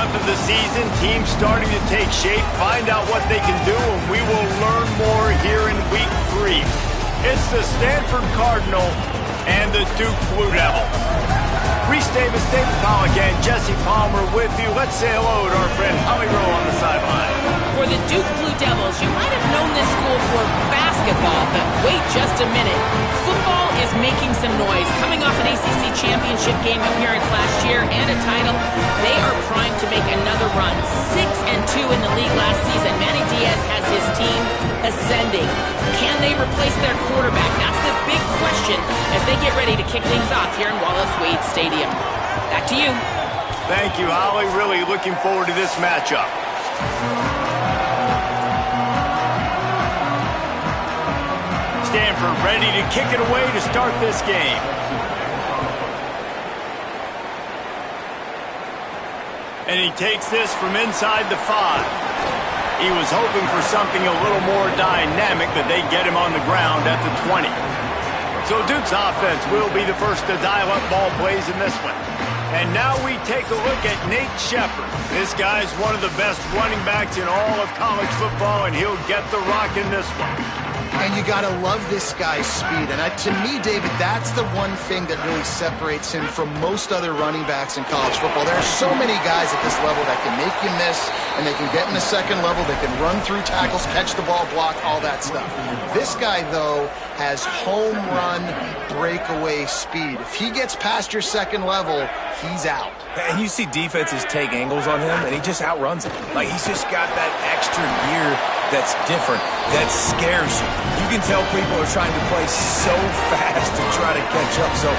month of the season, teams starting to take shape, find out what they can do, and we will learn more here in Week 3. It's the Stanford Cardinal and the Duke Blue Devils. Reese Davis, David Pollack, and Jesse Palmer with you. Let's say hello to our friend Holly Rowe on the sideline. For the Duke Blue Devils, you might have known this school for basketball, but wait just a minute. Football is making some noise. Coming off an ACC championship game appearance last year and a title, they are primed to make another run. 6-2 in the league last season. Manny Diaz has his team ascending. Can they replace their quarterback? That's the big question as they get ready to kick things off here in Wallace Wade Stadium. Back to you. Thank you, Holly. Really looking forward to this matchup. Stanford ready to kick it away to start this game. And he takes this from inside the 5. He was hoping for something a little more dynamic, but they get him on the ground at the 20. So Duke's offense will be the first to dial up ball plays in this one. And now we take a look at Nate Shepard. This guy's one of the best running backs in all of college football, and he'll get the rock in this one. And you got to love this guy's speed. And to me, David, that's the one thing that really separates him from most other running backs in college football. There are so many guys at this level that can make you miss, and they can get in the second level, they can run through tackles, catch the ball, block, all that stuff. This guy, though, has home run breakaway speed. If he gets past your second level, he's out. And you see defenses take angles on him, and he just outruns it. Like, he's just got that extra gear that's different, that scares you. You can tell people are trying to play so fast to try to catch up. So,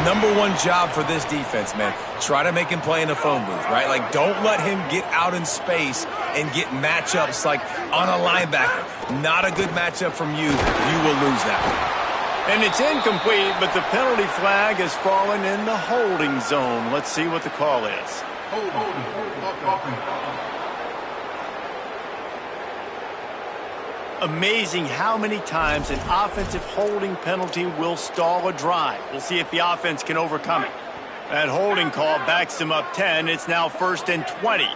#1 job for this defense, man. Try to make him play in the phone booth, right? Like, don't let him get out in space and get matchups like on a linebacker. Not a good matchup from you. You will lose that one. And it's incomplete, but the penalty flag has fallen in the holding zone. Let's see what the call is. Amazing how many times an offensive holding penalty will stall a drive. We'll see if the offense can overcome it. That holding call backs them up 10. It's now 1st and 20.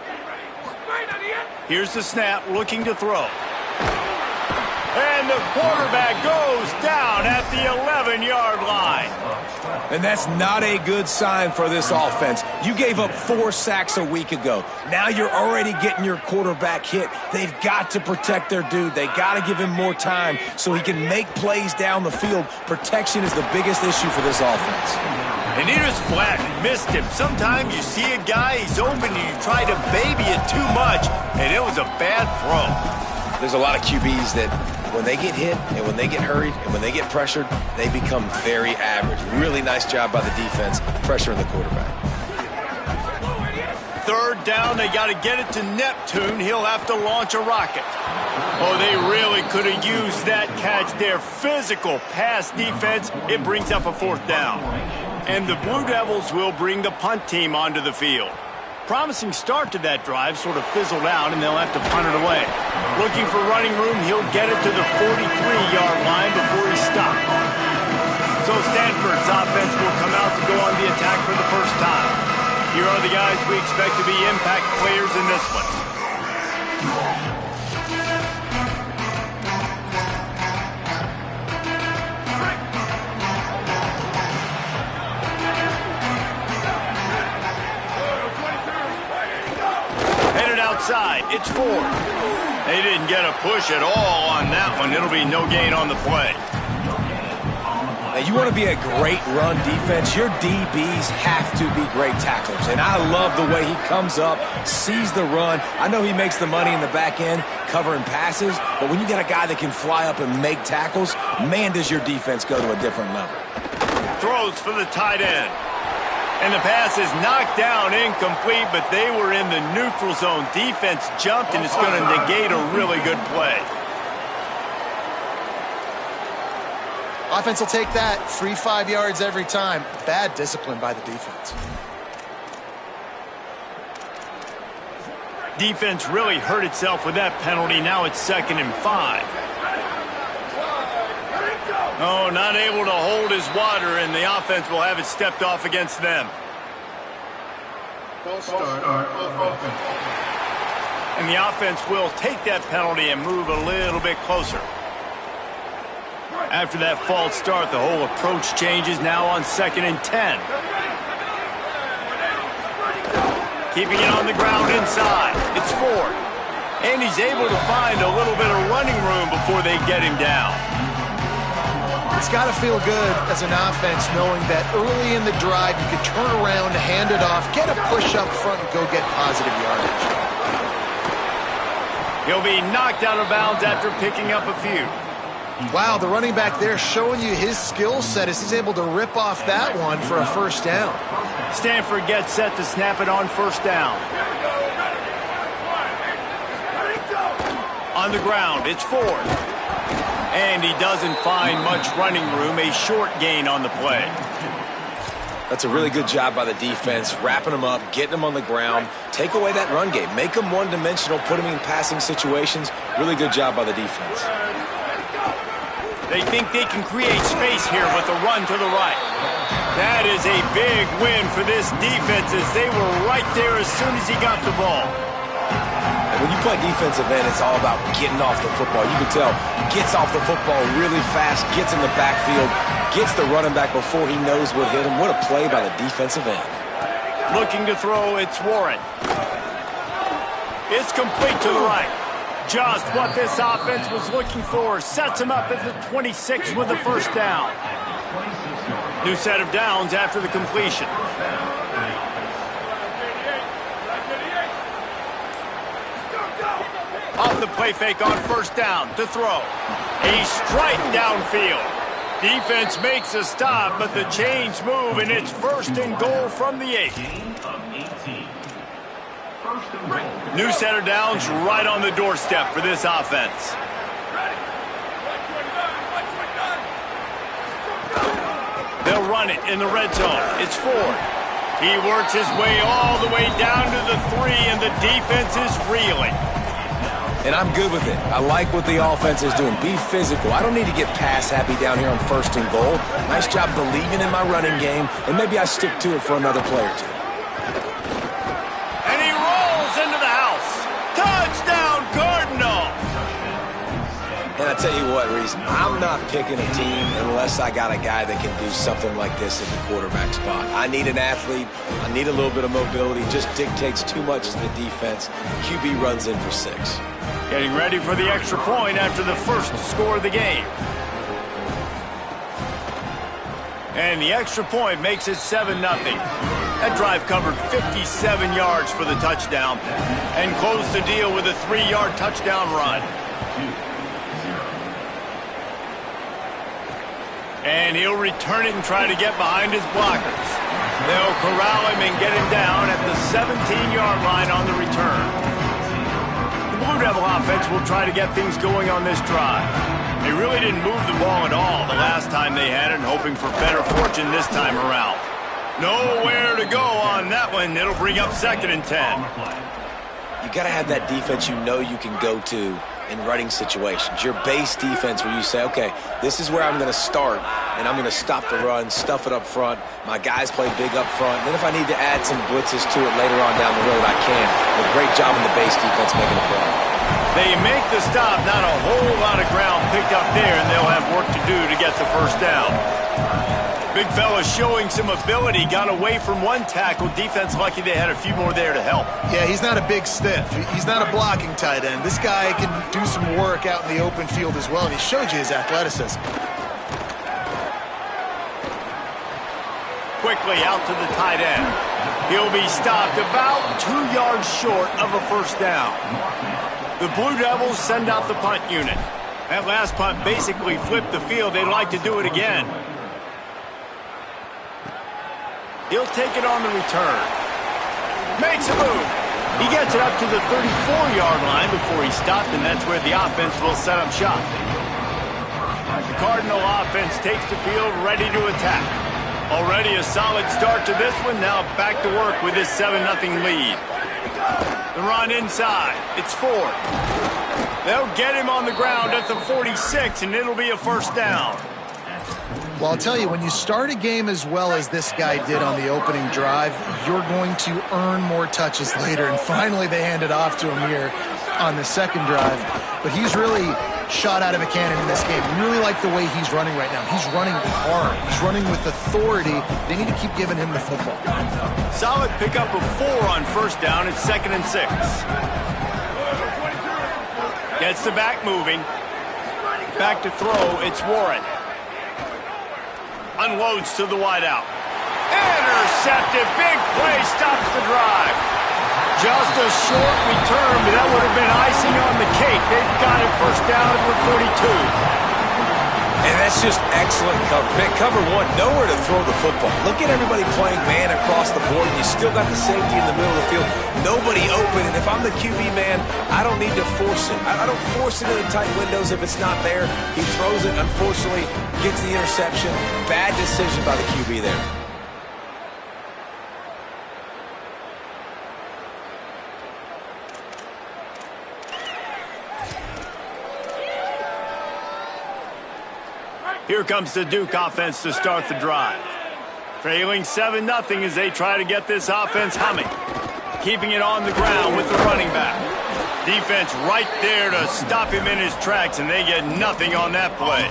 Here's the snap, looking to throw. And the quarterback goes down at the 11-yard line. And that's not a good sign for this offense. You gave up 4 sacks a week ago. Now you're already getting your quarterback hit. They've got to protect their dude. They got to give him more time so he can make plays down the field. Protection is the biggest issue for this offense. And he just flat missed him. Sometimes you see a guy, he's open, and you try to baby it too much, and it was a bad throw. There's a lot of QBs that when they get hit and when they get hurried and when they get pressured, they become very average. Really nice job by the defense pressuring the quarterback. 3rd down, they got to get it to Neptune. He'll have to launch a rocket. Oh, they really could have used that catch there. Physical pass defense. It brings up a 4th down. And the Blue Devils will bring the punt team onto the field. Promising start to that drive, sort of fizzled out, and they'll have to punt it away. Looking for running room, he'll get it to the 43-yard line before he stopped. So Stanford's offense will come out to go on the attack for the first time. Here are the guys we expect to be impact players in this one. Outside, it's 4. They didn't get a push at all on that one. It'll be no gain on the play. Now, you want to be a great run defense, your DBs have to be great tacklers. And I love the way he comes up, sees the run. I know he makes the money in the back end covering passes, but when you got a guy that can fly up and make tackles, man, does your defense go to a different level. Throws for the tight end. And the pass is knocked down, incomplete, but they were in the neutral zone. Defense jumped, and it's going to negate a really good play. Offense will take that. Free 5 yards every time. Bad discipline by the defense. Defense really hurt itself with that penalty. Now it's 2nd and 5. Oh, not able to hold his water, and the offense will have it stepped off against them. False start. Offense. And the offense will take that penalty and move a little bit closer. After that false start, the whole approach changes now on 2nd and 10. Keeping it on the ground inside. It's Ford. And he's able to find a little bit of running room before they get him down. It's got to feel good as an offense knowing that early in the drive you can turn around, hand it off, get a push up front, and go get positive yardage. He'll be knocked out of bounds after picking up a few. Wow, the running back there showing you his skill set as he's able to rip off that one for a first down. Stanford gets set to snap it on 1st down. On the ground, it's Ford. And he doesn't find much running room, a short gain on the play. That's a really good job by the defense, wrapping them up, getting them on the ground, take away that run game, make them one-dimensional, put them in passing situations. Really good job by the defense. They think they can create space here with a run to the right. That is a big win for this defense as they were right there as soon as he got the ball. And when you play defensive end, it's all about getting off the football. You can tell, gets off the football really fast, gets in the backfield, gets the running back before he knows what hit him. What a play by the defensive end. Looking to throw, it's Warren. It's complete to the right. Just what this offense was looking for. Sets him up at the 26 with the 1st down. New set of downs after the completion. Off the play fake on 1st down to throw. A strike downfield. Defense makes a stop, but the chains move, and it's 1st and goal from the 8. New set of downs right on the doorstep for this offense. They'll run it in the red zone. It's Ford. He works his way all the way down to the 3, and the defense is reeling. And I'm good with it. I like what the offense is doing. Be physical. I don't need to get pass happy down here on 1st and goal. Nice job believing in my running game, and maybe I stick to it for another play or two. And he rolls into the house. Touchdown, Cardinal! And I tell you what, Reese, I'm not picking a team unless I got a guy that can do something like this at the quarterback spot. I need an athlete. I need a little bit of mobility. Just dictates too much to the defense. QB runs in for 6. Getting ready for the extra point after the 1st score of the game. And the extra point makes it 7-0. That drive covered 57 yards for the touchdown and closed the deal with a 3-yard touchdown run. And he'll return it and try to get behind his blockers. They'll corral him and get him down at the 17-yard line on the return. The Blue Devil offense will try to get things going on this drive. They really didn't move the ball at all the last time they had it, and hoping for better fortune this time around. Nowhere to go on that one. It'll bring up 2nd and 10. You got to have that defense you know you can go to in running situations. Your base defense where you say, okay, this is where I'm going to start, and I'm going to stop the run, stuff it up front. My guys play big up front. And then if I need to add some blitzes to it later on down the road, I can. A great job in the base defense making a play. They make the stop, not a whole lot of ground picked up there, and they'll have work to do to get the 1st down. Big fella showing some ability, got away from one tackle. Defense lucky they had a few more there to help. Yeah, he's not a big stiff. He's not a blocking tight end. This guy can do some work out in the open field as well, and he showed you his athleticism. Quickly out to the tight end. He'll be stopped about 2 yards short of a 1st down. The Blue Devils send out the punt unit. That last punt basically flipped the field. They'd like to do it again. He'll take it on the return. Makes a move. He gets it up to the 34-yard line before he stopped, and that's where the offense will set up shop. The Cardinal offense takes the field ready to attack. Already a solid start to this one. Now back to work with this 7-0 lead. The run inside. It's Ford. They'll get him on the ground at the 46, and it'll be a 1st down. Well, I'll tell you, when you start a game as well as this guy did on the opening drive, you're going to earn more touches later. And finally, they hand it off to him here on the second drive, but he's really shot out of a cannon in this game. Really like the way he's running right now. He's running hard. He's running with authority. They need to keep giving him the football. Solid pickup of 4 on first down. It's 2nd and 6. Gets the back moving. Back to throw. It's Warren. Unloads to the wideout. Intercepted. Big play. Stops the drive. Just a short return, but that would have been icing on the cake. They've got it first down with 42. And that's just excellent cover. Man, cover 1, nowhere to throw the football. Look at everybody playing man across the board, and you still got the safety in the middle of the field. Nobody open, and if I'm the QB man, I don't need to force it. I don't force it into tight windows if it's not there. He throws it, unfortunately, gets the interception. Bad decision by the QB there. Here comes the Duke offense to start the drive. Trailing 7-0 as they try to get this offense humming. Keeping it on the ground with the running back. Defense right there to stop him in his tracks, and they get nothing on that play.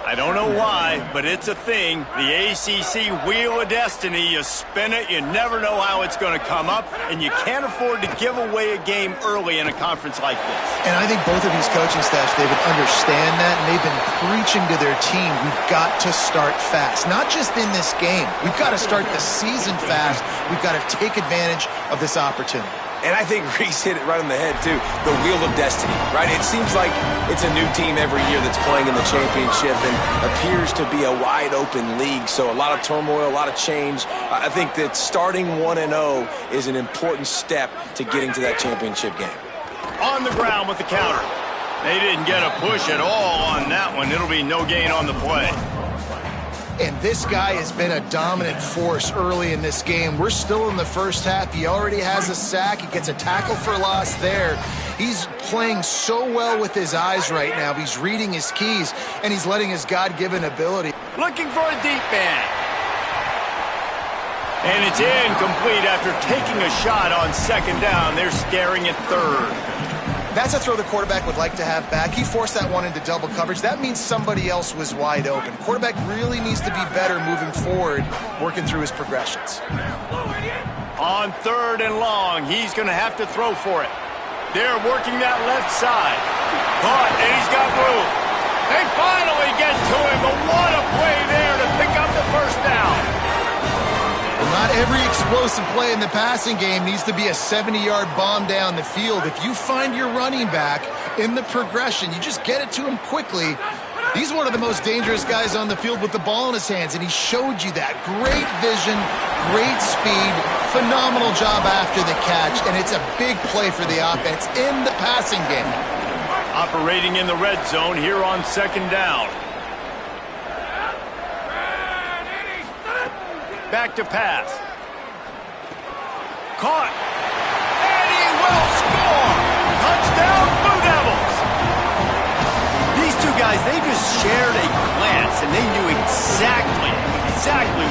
I don't know why, but it's a thing. The ACC Wheel of Destiny, you spin it, you never know how it's going to come up, and you can't afford to give away a game early in a conference like this. And I think both of these coaching staffs, David, understand that, and they've been preaching to their team, we've got to start fast. Not just in this game. We've got to start the season fast. We've got to take advantage of this opportunity. And I think Reese hit it right on the head, too. The Wheel of Destiny, right? It seems like it's a new team every year that's playing in the championship and appears to be a wide-open league. So a lot of turmoil, a lot of change. I think that starting 1-0 is an important step to getting to that championship game. On the ground with the counter. They didn't get a push at all on that one. It'll be no gain on the play. And this guy has been a dominant force early in this game. We're still in the first half. He already has a sack. He gets a tackle for loss there. He's playing so well with his eyes right now. He's reading his keys, and he's letting his God-given ability. Looking for a deep man. And it's incomplete after taking a shot on 2nd down. They're staring at 3rd. That's a throw the quarterback would like to have back. He forced that one into double coverage. That means somebody else was wide open. Quarterback really needs to be better moving forward, working through his progressions. On 3rd and long, he's going to have to throw for it. They're working that left side. Caught, and he's got room. They finally get to him, but what a play there to pick up the first down. Not every explosive play in the passing game needs to be a 70-yard bomb down the field. If you find your running back in the progression, you just get it to him quickly. He's one of the most dangerous guys on the field with the ball in his hands, and he showed you that. Great vision, great speed, phenomenal job after the catch, and it's a big play for the offense in the passing game. Operating in the red zone here on 2nd down. Back to pass. Caught. And he will score. Touchdown, Blue Devils. These two guys, they just shared a glance, and they knew exactly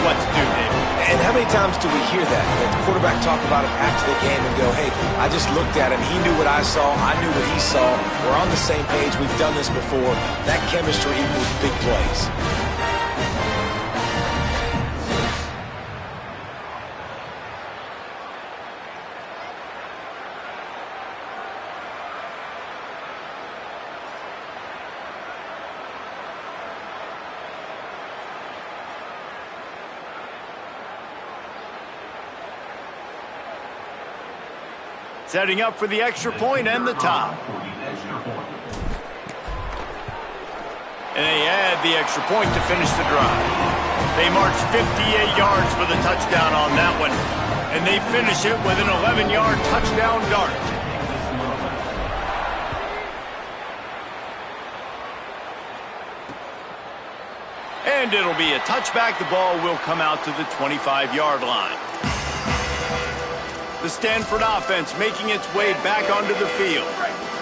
what to do there. And how many times do we hear that? The quarterback talk about it after the game and go, hey, I just looked at him. He knew what I saw. I knew what he saw. We're on the same page. We've done this before. That chemistry equals big plays. Setting up for the extra point and the top. And they add the extra point to finish the drive. They march 58 yards for the touchdown on that one. And they finish it with an 11-yard touchdown dart. And it'll be a touchback. The ball will come out to the 25-yard line. The Stanford offense making its way back onto the field.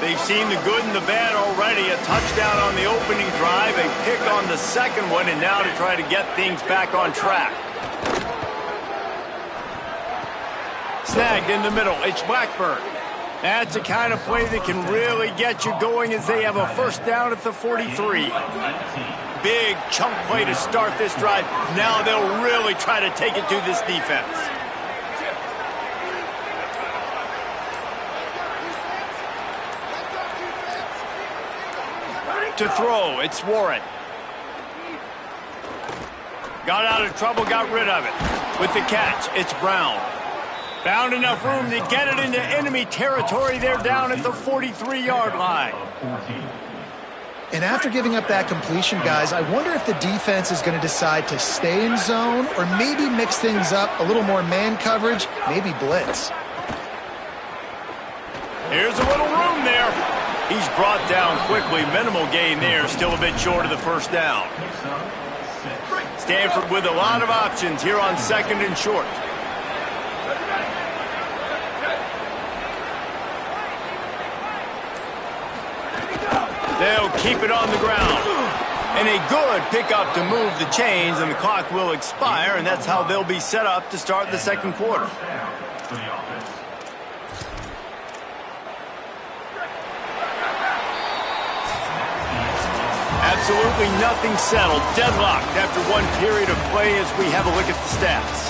They've seen the good and the bad already. A touchdown on the opening drive, a pick on the second one, and now to try to get things back on track. Snagged in the middle. It's Blackburn. That's the kind of play that can really get you going as they have a first down at the 43. Big chunk play to start this drive. Now they'll really try to take it to this defense. To throw, it's Warren. Got out of trouble, got rid of it. With the catch, it's Brown. Found enough room to get it into enemy territory. They're down at the 43-yard line. And after giving up that completion, guys, I wonder if the defense is going to decide to stay in zone or maybe mix things up, a little more man coverage, maybe blitz. Here's a little room there. He's brought down quickly. Minimal gain there, still a bit short of the first down. Stanford with a lot of options here on second and short. They'll keep it on the ground. And a good pickup to move the chains, and the clock will expire, and that's how they'll be set up to start the second quarter. Absolutely nothing settled. Deadlocked after one period of play as we have a look at the stats.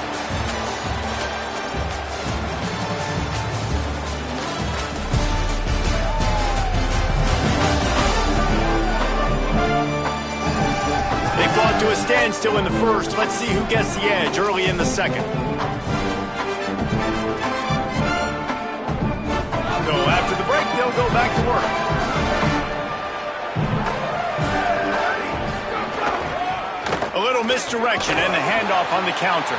They fought to a standstill in the first. Let's see who gets the edge early in the second. So after the break, they'll go back to work. A little misdirection and the handoff on the counter.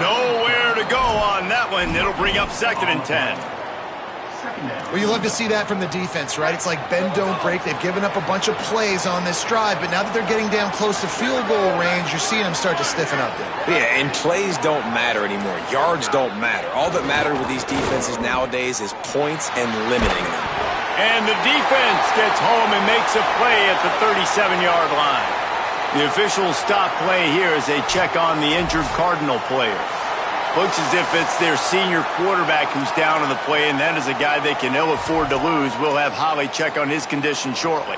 Nowhere to go on that one. It'll bring up second and 10. Well, you love to see that from the defense, right? It's like bend, don't break. They've given up a bunch of plays on this drive, but now that they're getting down close to field goal range, you're seeing them start to stiffen up there. Yeah, and plays don't matter anymore. Yards don't matter. All that matters with these defenses nowadays is points and limiting them. And the defense gets home and makes a play at the 37-yard line. The officials stop play here as they check on the injured Cardinal player. Looks as if it's their senior quarterback who's down on the play, and that is a guy they can ill afford to lose. We'll have Holly check on his condition shortly.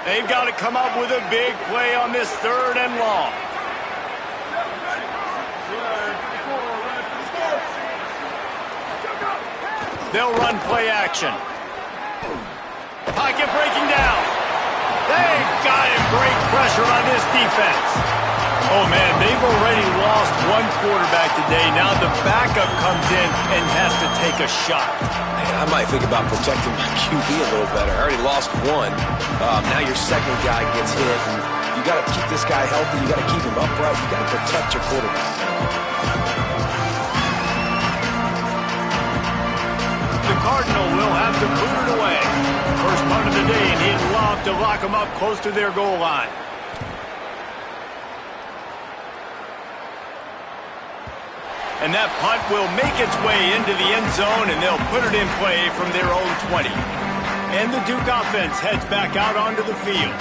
They've got to come up with a big play on this third and long. They'll run play action. Pocket breaking down. They've got to break pressure on this defense. Oh, man, they've already lost one quarterback today. Now the backup comes in and has to take a shot. Man, I might think about protecting my QB a little better. I already lost one. Now your second guy gets hit. And you got to keep this guy healthy. You got to keep him upright. You got to protect your quarterback. The Cardinal will have to boot it away. First punt of the day, and he'd love to lock them up close to their goal line. And that punt will make its way into the end zone, and they'll put it in play from their own 20. And the Duke offense heads back out onto the field.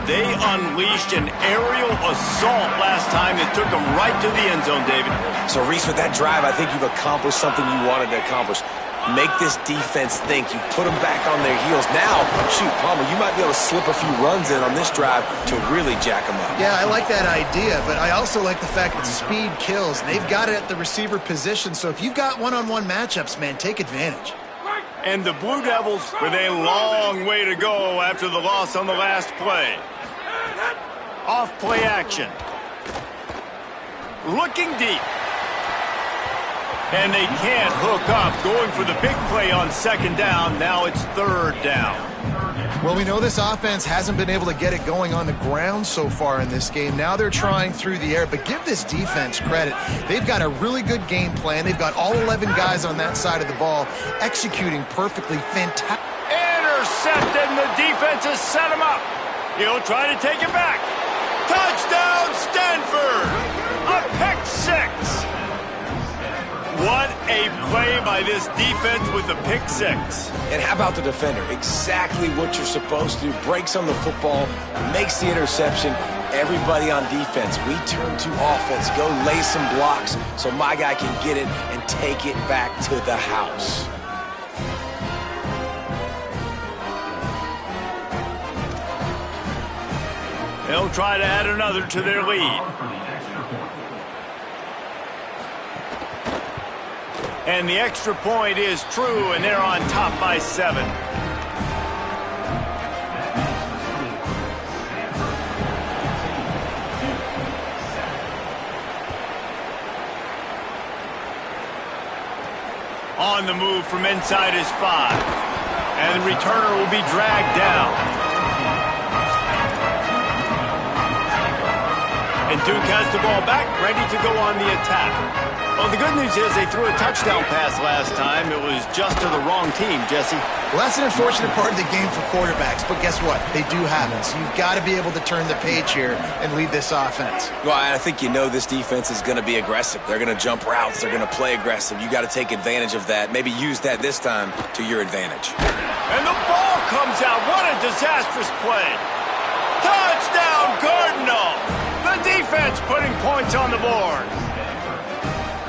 They unleashed an aerial assault last time that took them right to the end zone, David. So, Reese, with that drive, I think you've accomplished something you wanted to accomplish. Make this defense think. You put them back on their heels. Now, shoot, Palmer, you might be able to slip a few runs in on this drive to really jack them up. Yeah, I like that idea, but I also like the fact that speed kills. And they've got it at the receiver position, so if you've got one-on-one matchups, man, take advantage. And the Blue Devils with a long way to go after the loss on the last play. Off play action. Looking deep. And they can't hook up. Going for the big play on second down. Now it's third down. Well, we know this offense hasn't been able to get it going on the ground so far in this game. Now they're trying through the air, but give this defense credit. They've got a really good game plan. They've got all 11 guys on that side of the ball executing perfectly. Fantastic. Intercepted, and the defense has set him up. He'll try to take it back. Touchdown, Stanford! A pick six. What a play by this defense with the pick six. And how about the defender? Exactly what you're supposed to do. Breaks on the football, makes the interception. Everybody on defense, we turn to offense. Go lay some blocks so my guy can get it and take it back to the house. They'll try to add another to their lead. And the extra point is true, and they're on top by 7. On the move from inside his 5. And the returner will be dragged down. And Duke has the ball back, ready to go on the attack. Well, the good news is they threw a touchdown pass last time. It was just to the wrong team, Jesse. Well, that's an unfortunate part of the game for quarterbacks, but guess what? They do have it, so you've got to be able to turn the page here and lead this offense. Well, I think you know this defense is going to be aggressive. They're going to jump routes. They're going to play aggressive. You got to take advantage of that. Maybe use that this time to your advantage. And the ball comes out. What a disastrous play. Touchdown, Cardinal. The defense putting points on the board.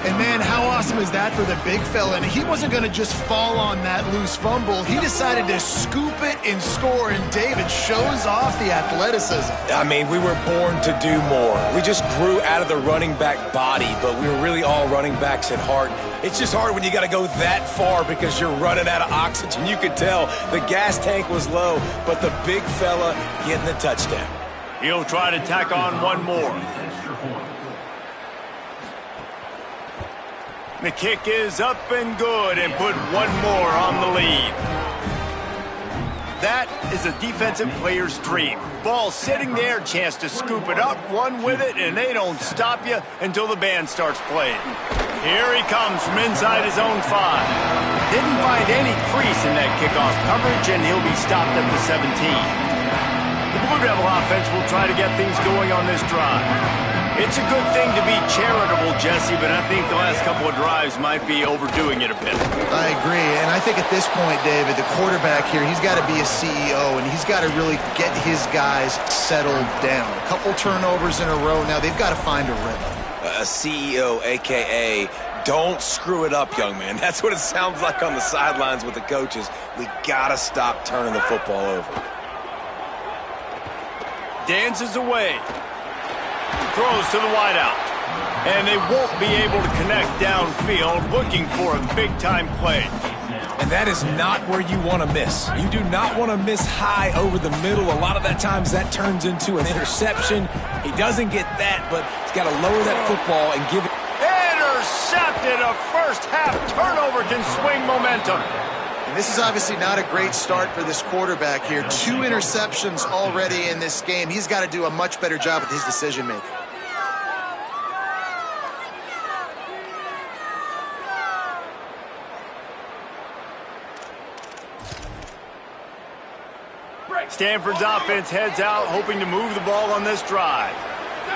And, man, how awesome is that for the big fella? And he wasn't going to just fall on that loose fumble. He decided to scoop it and score, and David shows off the athleticism. I mean, we were born to do more. We just grew out of the running back body, but we were really all running backs at heart. It's just hard when you got to go that far because you're running out of oxygen. You could tell the gas tank was low, but the big fella getting the touchdown. He'll try to tack on one more. The kick is up and good and put one more on the lead. That is a defensive player's dream. Ball sitting there, chance to scoop it up, run with it, and they don't stop you until the band starts playing. Here he comes from inside his own 5. Didn't find any crease in that kickoff coverage, and he'll be stopped at the 17. The Blue Devil offense will try to get things going on this drive. It's a good thing to be charitable, Jesse, but I think the last couple of drives might be overdoing it a bit. I agree, and I think at this point, David, the quarterback here, he's got to be a CEO, and he's got to really get his guys settled down. A couple turnovers in a row now. They've got to find a rhythm. A CEO, a.k.a. don't screw it up, young man. That's what it sounds like on the sidelines with the coaches. We got to stop turning the football over. Dances away. Throws to the wideout. And they won't be able to connect downfield, looking for a big-time play. And that is not where you want to miss. You do not want to miss high over the middle. A lot of that times that turns into an interception. He doesn't get that, but he's got to lower that football and give it. Intercepted. A first-half turnover can swing momentum. And this is obviously not a great start for this quarterback here. 2 interceptions already in this game. He's got to do a much better job with his decision-making. Stanford's offense heads out, hoping to move the ball on this drive.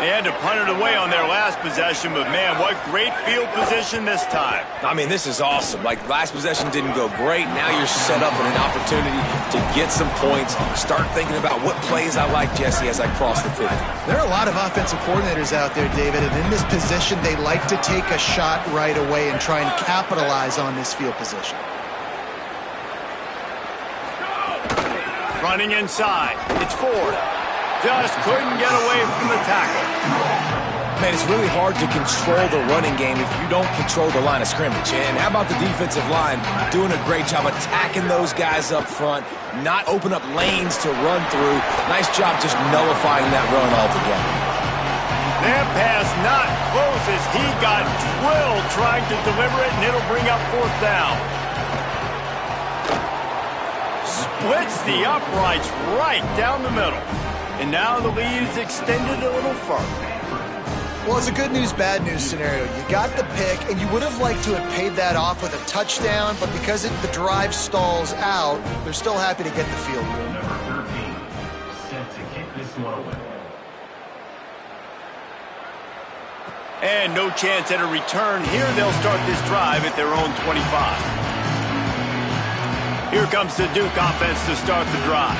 They had to punt it away on their last possession, but, man, what great field position this time. I mean, this is awesome. Like, last possession didn't go great. Now you're set up with an opportunity to get some points. Start thinking about what plays I like, Jesse, as I cross the 50. There are a lot of offensive coordinators out there, David, and in this position, they like to take a shot right away and try and capitalize on this field position. Running inside. It's Ford. Just couldn't get away from the tackle. Man, it's really hard to control the running game if you don't control the line of scrimmage. And how about the defensive line doing a great job attacking those guys up front, not open up lanes to run through. Nice job just nullifying that run altogether. That pass not close as he got drilled trying to deliver it, and it'll bring up 4th down. Splits the uprights right down the middle. And now the lead is extended a little further. Well, it's a good news, bad news scenario. You got the pick, and you would have liked to have paid that off with a touchdown, but because the drive stalls out, they're still happy to get the field goal. Number 13, set to kick this one away. And no chance at a return. Here they'll start this drive at their own 25. Here comes the Duke offense to start the drive.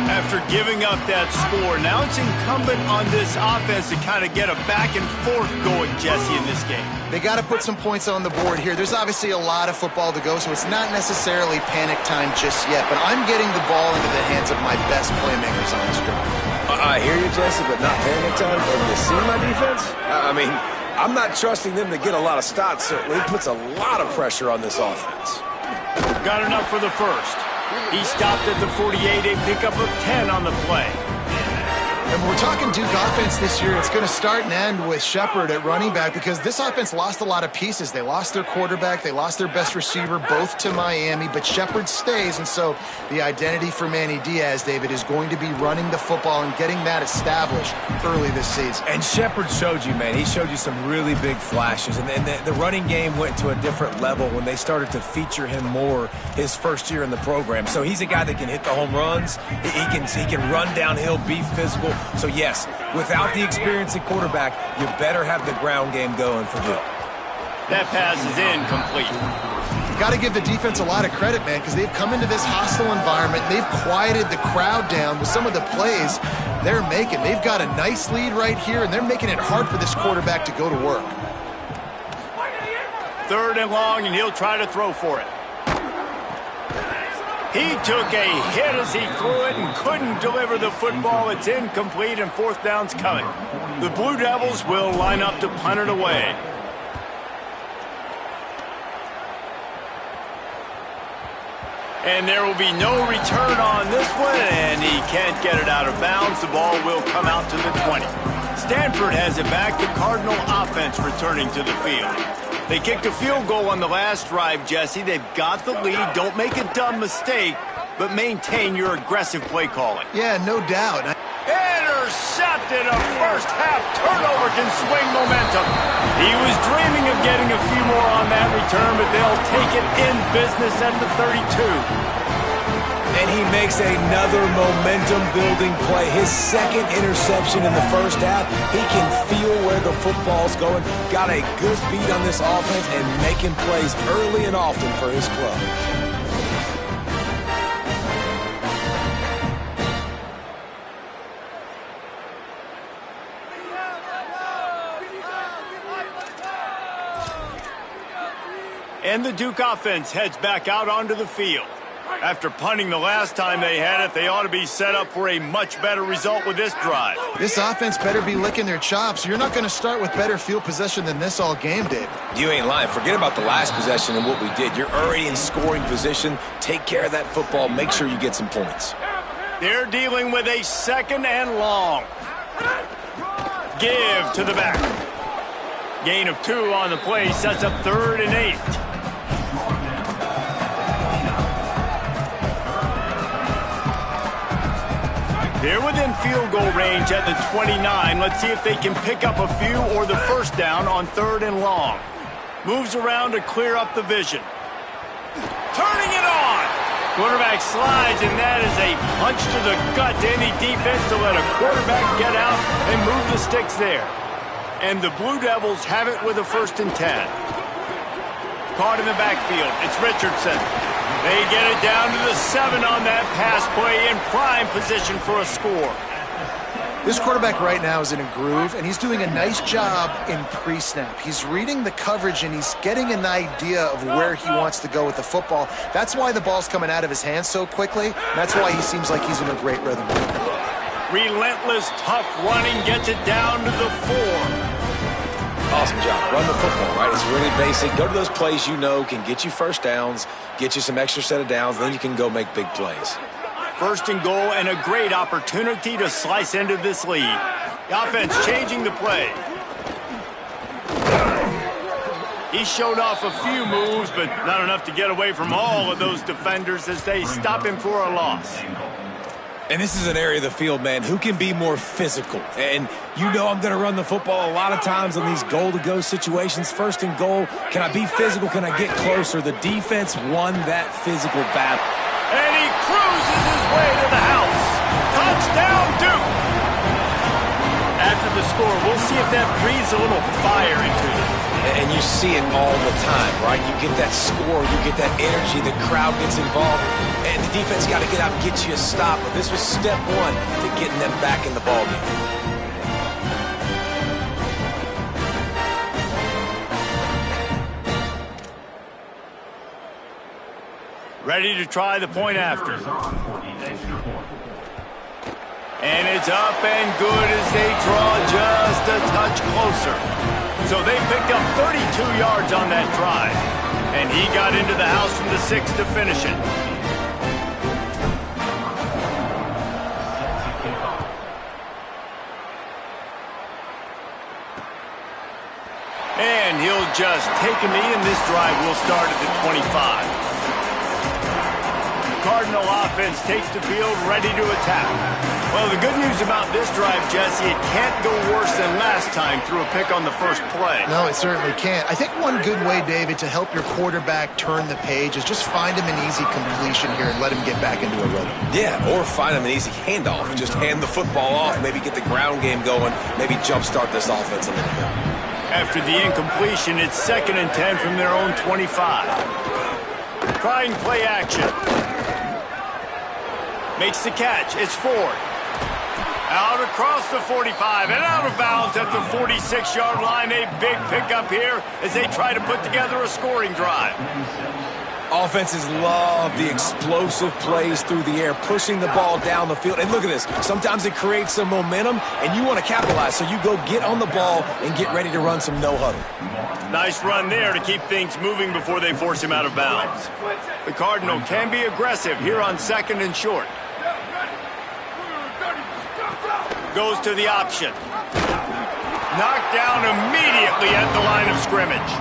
After giving up that score, now it's incumbent on this offense to kind of get a back and forth going, Jesse, in this game. They got to put some points on the board here. There's obviously a lot of football to go, so it's not necessarily panic time just yet, but I'm getting the ball into the hands of my best playmakers on this drive. I hear you, Jesse, but not panic time. And you see my defense? I mean, I'm not trusting them to get a lot of stops, certainly. It puts a lot of pressure on this offense. Got enough for the first. He stopped at the 48, a pickup of 10 on the play. And we're talking Duke offense this year. It's going to start and end with Shepard at running back because this offense lost a lot of pieces. They lost their quarterback. They lost their best receiver, both to Miami. But Shepard stays, and so the identity for Manny Diaz, David, is going to be running the football and getting that established early this season. And Shepard showed you, man. He showed you some really big flashes. And the running game went to a different level when they started to feature him more his first year in the program. So he's a guy that can hit the home runs. He can run downhill, be physical. So, yes, without the experience at quarterback, you better have the ground game going for Duke. That pass is incomplete. Got to give the defense a lot of credit, man, because they've come into this hostile environment. They've quieted the crowd down with some of the plays they're making. They've got a nice lead right here, and they're making it hard for this quarterback to go to work. 3rd and long, and he'll try to throw for it. He took a hit as he threw it and couldn't deliver the football. It's incomplete, and 4th down's coming. The Blue Devils will line up to punt it away. And there will be no return on this one, and he can't get it out of bounds. The ball will come out to the 20. Stanford has it back. The Cardinal offense returning to the field. They kicked a field goal on the last drive, Jesse. They've got the lead. Don't make a dumb mistake, but maintain your aggressive play calling. Yeah, no doubt. Intercepted. A first-half turnover can swing momentum. He was dreaming of getting a few more on that return, but they'll take it in business at the 32. And he makes another momentum-building play. His 2nd interception in the first half. He can feel where the football's going. Got a good beat on this offense and making plays early and often for his club. And the Duke offense heads back out onto the field. After punting the last time they had it, they ought to be set up for a much better result with this drive. This offense better be licking their chops. You're not going to start with better field possession than this all game, Dave. You ain't lying. Forget about the last possession and what we did. You're already in scoring position. Take care of that football. Make sure you get some points. They're dealing with a 2nd and long. Give to the back. Gain of 2 on the play sets up 3rd and 8. They're within field goal range at the 29. Let's see if they can pick up a few or the first down on 3rd and long. Moves around to clear up the vision. Turning it on. Quarterback slides, and that is a punch to the gut to any defense to let a quarterback get out and move the sticks there. And the Blue Devils have it with a 1st and 10. Caught in the backfield. It's Richardson. They get it down to the 7 on that pass play in prime position for a score. This quarterback right now is in a groove, and he's doing a nice job in pre-snap. He's reading the coverage, and he's getting an idea of where he wants to go with the football. That's why the ball's coming out of his hands so quickly. That's why he seems like he's in a great rhythm. Relentless, tough running gets it down to the 4. Awesome job. Run the football, right? It's really basic. Go to those plays you know can get you first downs, get you some extra set of downs, then you can go make big plays. 1st and goal and a great opportunity to slice into this lead. The offense changing the play. He showed off a few moves, but not enough to get away from all of those defenders as they stop him for a loss. And this is an area of the field, man, who can be more physical. And you know I'm going to run the football a lot of times on these goal-to-go situations. 1st and goal, can I be physical? Can I get closer? The defense won that physical battle. And he cruises his way to the house. Touchdown, Duke. After the score, we'll see if that breathes a little fire into them. And you see it all the time, right? You get that score, you get that energy, the crowd gets involved, and the defense got to get out and get you a stop. But this was step one to getting them back in the ballgame. Ready to try the point after. And it's up and good as they draw just a touch closer. So they picked up 32 yards on that drive. And he got into the house from the 6 to finish it. And he'll just take a knee, and this drive will start at the 25. Cardinal offense takes the field, ready to attack. Well, the good news about this drive, Jesse, it can't go worse than last time through a pick on the first play. No, it certainly can't. I think one good way, David, to help your quarterback turn the page is just find him an easy completion here and let him get back into a rhythm. Yeah, or find him an easy handoff. Just hand the football off, maybe get the ground game going, maybe jumpstart this offense a little bit. After the incompletion, it's 2nd and 10 from their own 25. Trying play action. Makes the catch. It's Ford. Out across the 45 and out of bounds at the 46-yard line. A big pickup here as they try to put together a scoring drive. Offenses love the explosive plays through the air, pushing the ball down the field. And look at this. Sometimes it creates some momentum, and you want to capitalize. So you go get on the ball and get ready to run some no-huddle. Nice run there to keep things moving before they force him out of bounds. The Cardinal can be aggressive here on 2nd and short. Goes to the option. Knocked down immediately at the line of scrimmage.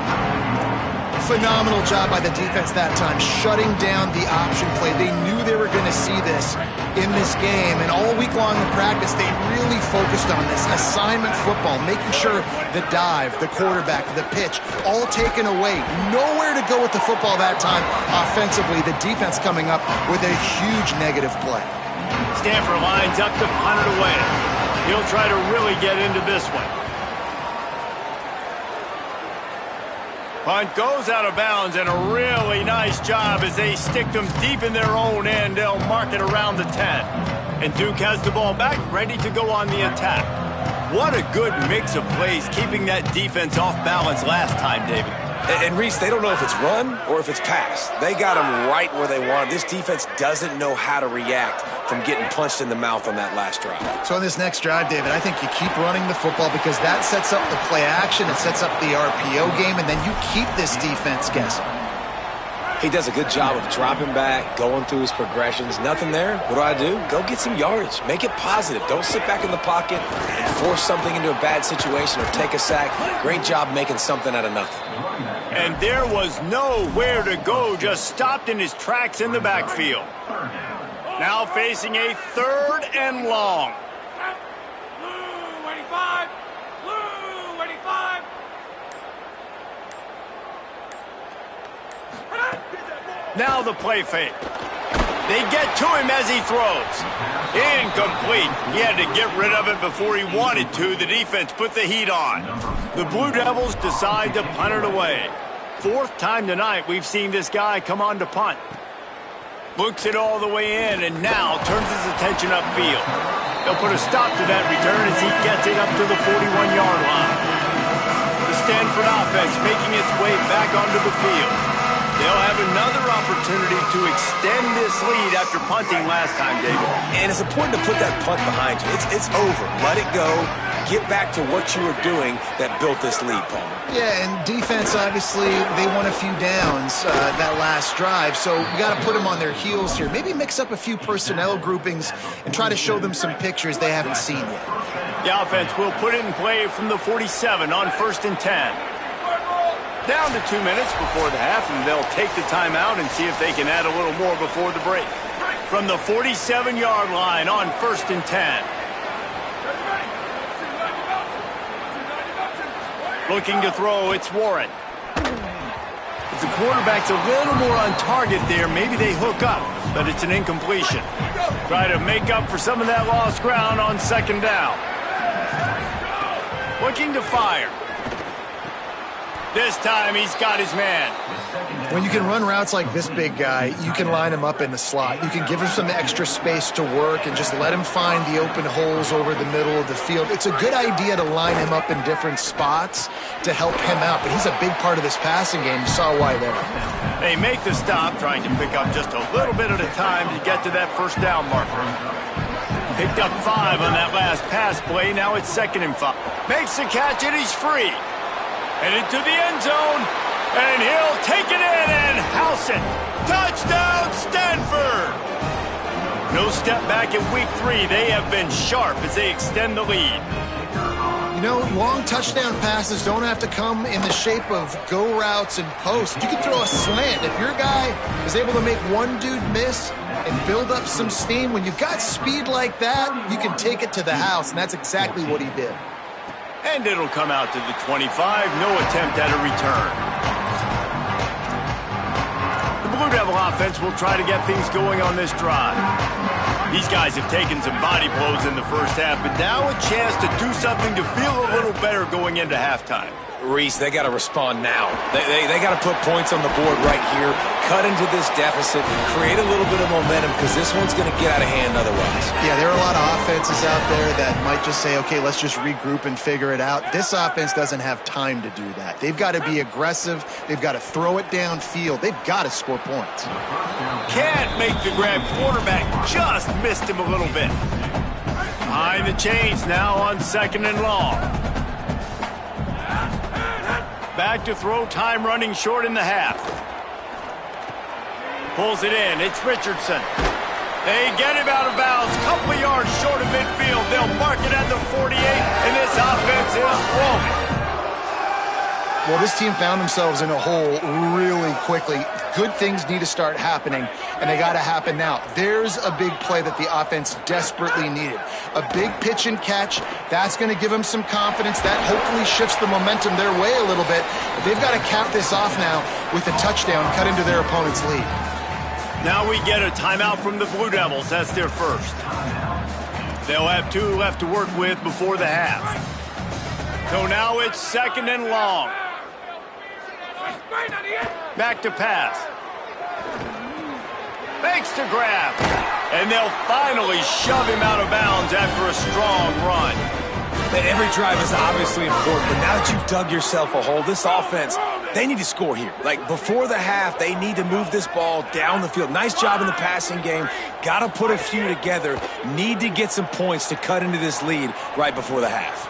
Phenomenal job by the defense that time, shutting down the option play. They knew they were going to see this in this game, and all week long in practice, they really focused on this. Assignment football, making sure the dive, the quarterback, the pitch, all taken away. Nowhere to go with the football that time offensively. The defense coming up with a huge negative play. Stanford lines up to punt it away. He'll try to really get into this one. Punt goes out of bounds, and a really nice job as they stick them deep in their own end. They'll mark it around the 10. And Duke has the ball back, ready to go on the attack. What a good mix of plays, keeping that defense off balance last time, David. And Reese, they don't know if it's run or if it's pass. They got them right where they want. This defense doesn't know how to react from getting punched in the mouth on that last drive. So in this next drive, David, I think you keep running the football because that sets up the play action, it sets up the RPO game, and then you keep this defense guessing. He does a good job of dropping back, going through his progressions. Nothing there. What do? Go get some yardage. Make it positive. Don't sit back in the pocket and force something into a bad situation or take a sack. Great job making something out of nothing. And there was nowhere to go, just stopped in his tracks in the backfield. Now facing a 3rd and long. Blue 85! Blue 85! Now the play fake. They get to him as he throws. Incomplete. He had to get rid of it before he wanted to. The defense put the heat on. The Blue Devils decide to punt it away. 4th time tonight we've seen this guy come on to punt. Looks it all the way in and now turns his attention upfield. They'll put a stop to that return as he gets it up to the 41-yard line. The Stanford offense making its way back onto the field. They'll have another opportunity to extend this lead after punting last time, David. And it's important to put that punt behind you. It's over. Let it go. Get back to what you were doing that built this lead, Palmer. Yeah, and defense, obviously, they won a few downs that last drive, so you got to put them on their heels here. Maybe mix up a few personnel groupings and try to show them some pictures they haven't seen yet. The offense will put it in play from the 47 on 1st and 10. Down to 2 minutes before the half, and they'll take the timeout and see if they can add a little more before the break. From the 47-yard line on 1st and 10. Looking to throw, it's Warren. If the quarterback's a little more on target there, maybe they hook up, but it's an incompletion. Try to make up for some of that lost ground on 2nd down. Looking to fire. This time he's got his man. When you can run routes like this big guy, you can line him up in the slot. You can give him some extra space to work and just let him find the open holes over the middle of the field. It's a good idea to line him up in different spots to help him out, but he's a big part of this passing game. You saw why there. They make the stop, trying to pick up just a little bit at a time to get to that first down marker. Picked up 5 on that last pass play. Now it's 2nd and 5. Makes the catch and he's free. Headed to the end zone. And he'll take it in and house it. Touchdown, Stanford! No step back in week 3. They have been sharp as they extend the lead. You know, long touchdown passes don't have to come in the shape of go routes and posts. You can throw a slant. If your guy is able to make one dude miss and build up some steam, when you've got speed like that, you can take it to the house, and that's exactly what he did. And it'll come out to the 25. No attempt at a return. The Blue Devil offense will try to get things going on this drive. These guys have taken some body blows in the first half, but now a chance to do something to feel a little better going into halftime. Reese, they got to respond now. They got to put points on the board right here, cut into this deficit, create a little bit of momentum, because this one's going to get out of hand otherwise. Yeah, there are a lot of offenses out there that might just say, okay, let's just regroup and figure it out. This offense doesn't have time to do that. They've got to be aggressive. They've got to throw it downfield. They've got to score points. Can't make the grab. Quarterback just missed him a little bit. Behind the chains now on 2nd and long. Back to throw, time running short in the half. Pulls it in, it's Richardson. They get him out of bounds, couple of yards short of midfield. They'll mark it at the 48, and this offense is rolling. Well, this team found themselves in a hole really quickly. Good things need to start happening, and they got to happen now. There's a big play that the offense desperately needed. A big pitch and catch. That's going to give them some confidence. That hopefully shifts the momentum their way a little bit. But they've got to cap this off now with a touchdown, cut into their opponent's lead. Now we get a timeout from the Blue Devils. That's their first. They'll have 2 left to work with before the half. So now it's 2nd and long. Back to pass. Makes the grab. And they'll finally shove him out of bounds after a strong run. Every drive is obviously important, but now that you've dug yourself a hole, this offense, they need to score here. Like, before the half, they need to move this ball down the field. Nice job in the passing game. Got to put a few together. Need to get some points to cut into this lead right before the half.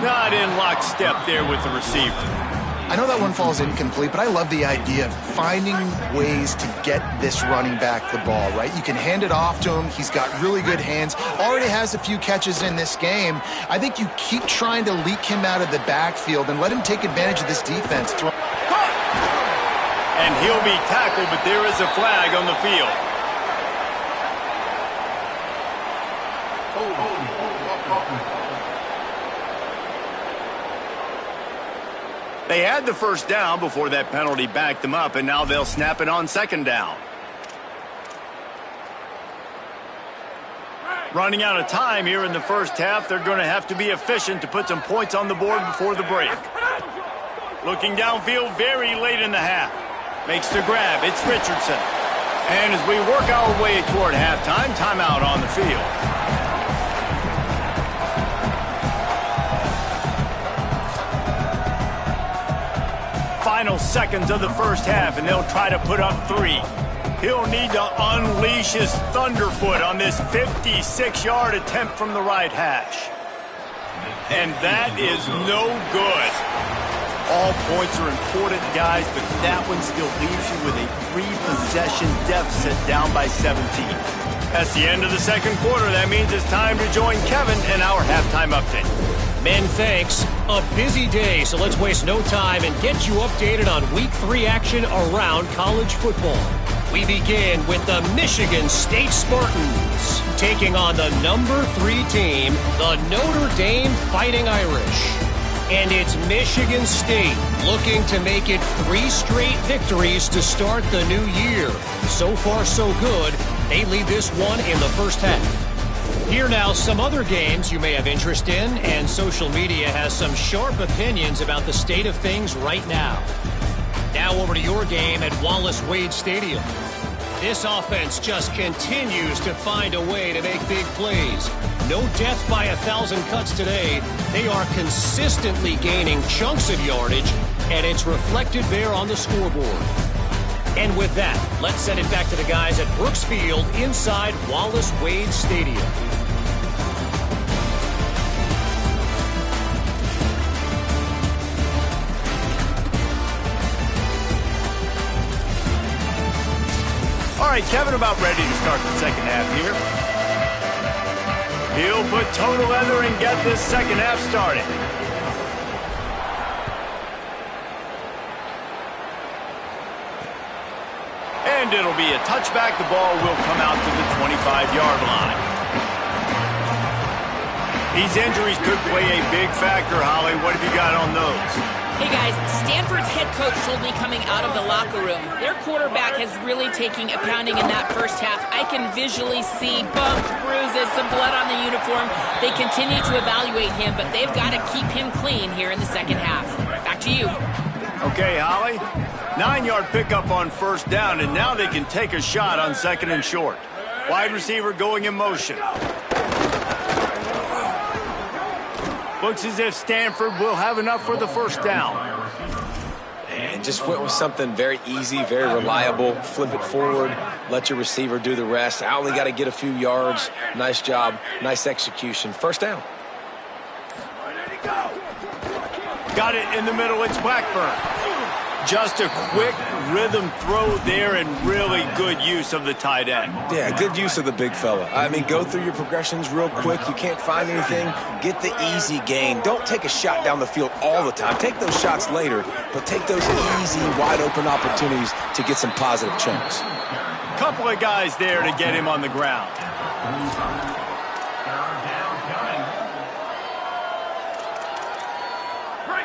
Not in lockstep there with the receiver. I know that one falls incomplete, but I love the idea of finding ways to get this running back the ball, right? You can hand it off to him. He's got really good hands. Already has a few catches in this game. I think you keep trying to leak him out of the backfield and let him take advantage of this defense. And he'll be tackled, but there is a flag on the field. They had the first down before that penalty backed them up, and now they'll snap it on 2nd down. Running out of time here in the first half, they're going to have to be efficient to put some points on the board before the break. Looking downfield very late in the half. Makes the grab. It's Richardson. And as we work our way toward halftime, timeout on the field. Final seconds of the first half, and they'll try to put up 3. He'll need to unleash his thunderfoot on this 56-yard attempt from the right hash. And that is no good. All points are important, guys, but that one still leaves you with a 3-possession deficit down by 17. That's the end of the second quarter. That means it's time to join Kevin in our halftime update. Men, thanks. A busy day, so let's waste no time and get you updated on Week 3 action around college football. We begin with the Michigan State Spartans taking on the number 3 team, the Notre Dame Fighting Irish. And it's Michigan State looking to make it 3 straight victories to start the new year. So far, so good. They lead this one in the first half. Here now, some other games you may have interest in, and social media has some sharp opinions about the state of things right now. Now over to your game at Wallace-Wade Stadium. This offense just continues to find a way to make big plays. No death by 1,000 cuts today. They are consistently gaining chunks of yardage, and it's reflected there on the scoreboard. And with that, let's send it back to the guys at Brooks Field inside Wallace-Wade Stadium. All right, Kevin, about ready to start the second half here. He'll put toe to leather and get this second half started. And it'll be a touchback. The ball will come out to the 25-yard line. These injuries could play a big factor, Holly. What have you got on those? Hey guys, Stanford's head coach told me coming out of the locker room, their quarterback has really taken a pounding in that first half. I can visually see bumps, bruises, some blood on the uniform. They continue to evaluate him, but they've got to keep him clean here in the second half. Back to you. Okay, Holly. 9-yard pickup on first down, and now they can take a shot on second and short. Wide receiver going in motion. Looks as if Stanford will have enough for the first down. And just went with something very easy, very reliable. Flip it forward, let your receiver do the rest. I only got to get a few yards. Nice job, nice execution. First down. Got it in the middle, it's Blackburn. Just a quick rhythm throw there and really good use of the tight end. Yeah, good use of the big fella. I mean, go through your progressions real quick. You can't find anything. Get the easy gain. Don't take a shot down the field all the time. Take those shots later, but take those easy, wide-open opportunities to get some positive chunks. Couple of guys there to get him on the ground.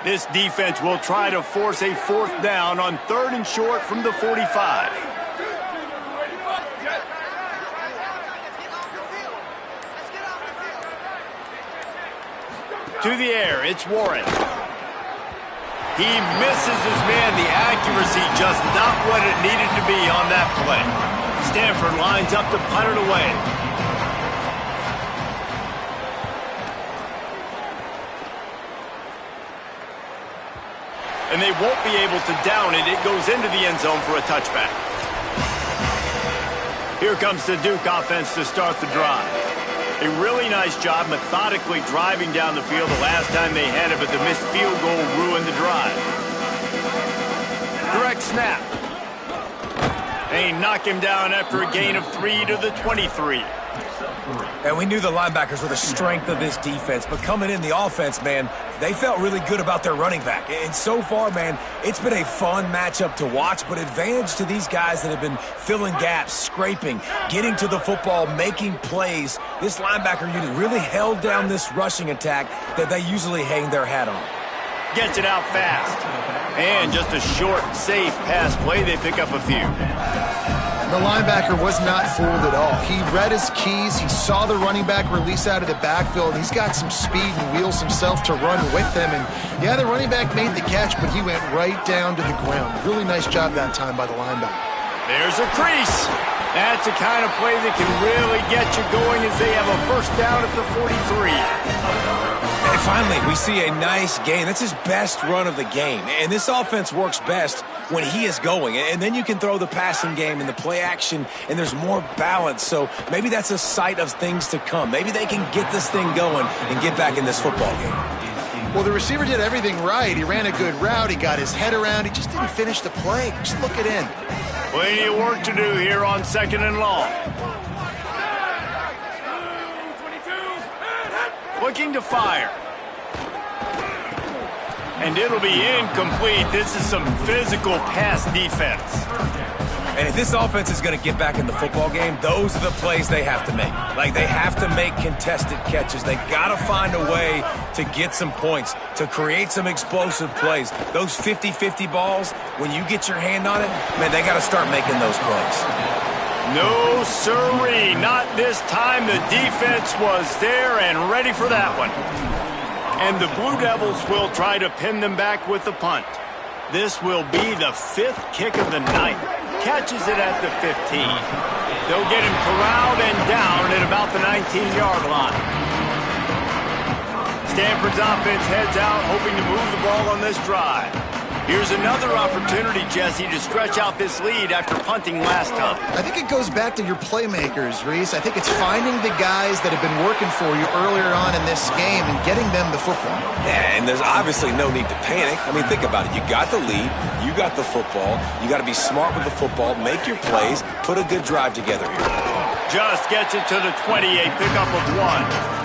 This defense will try to force a fourth down on third and short from the 45. To the air, it's Warren. He misses his man. The accuracy just not what it needed to be on that play. Stanford lines up to punt it away. And they won't be able to down it. It goes into the end zone for a touchback. Here comes the Duke offense to start the drive. A really nice job methodically driving down the field the last time they had it, but the missed field goal ruined the drive. Direct snap. They knock him down after a gain of 3 to the 23. And we knew the linebackers were the strength of this defense, but coming in the offense, man, they felt really good about their running back. And so far, man, it's been a fun matchup to watch, but advantage to these guys that have been filling gaps, scraping, getting to the football, making plays. This linebacker unit really held down this rushing attack that they usually hang their hat on. Gets it out fast. And just a short, safe pass play. They pick up a few. The linebacker was not fooled at all. He read his keys. He saw the running back release out of the backfield. He's got some speed and wheels himself to run with them. And, yeah, the running back made the catch, but he went right down to the ground. Really nice job that time by the linebacker. There's a crease. That's the kind of play that can really get you going as they have a first down at the 43. And finally, we see a nice gain. That's his best run of the game. And this offense works best when he is going. And then you can throw the passing game and the play action, and there's more balance. So maybe that's a sight of things to come. Maybe they can get this thing going and get back in this football game. Well, the receiver did everything right. He ran a good route. He got his head around. He just didn't finish the play. Just look it in. Plenty of work to do here on second and long. Looking to fire. And it'll be incomplete. This is some physical pass defense. And if this offense is going to get back in the football game, those are the plays they have to make. Like, they have to make contested catches. They got to find a way to get some points, to create some explosive plays. Those 50-50 balls, when you get your hand on it, man, they got to start making those plays. No siree, not this time. The defense was there and ready for that one. And the Blue Devils will try to pin them back with the punt. This will be the 5th kick of the night. Catches it at the 15. They'll get him corralled and down at about the 19-yard line. Stanford's offense heads out, hoping to move the ball on this drive. Here's another opportunity, Jesse, to stretch out this lead after punting last time. I think it goes back to your playmakers, Reese. I think it's finding the guys that have been working for you earlier on in this game and getting them the football. Yeah, and there's obviously no need to panic. I mean, think about it. You got the lead. You got the football. You got to be smart with the football, make your plays, put a good drive together here. Just gets it to the 28, pickup of 1.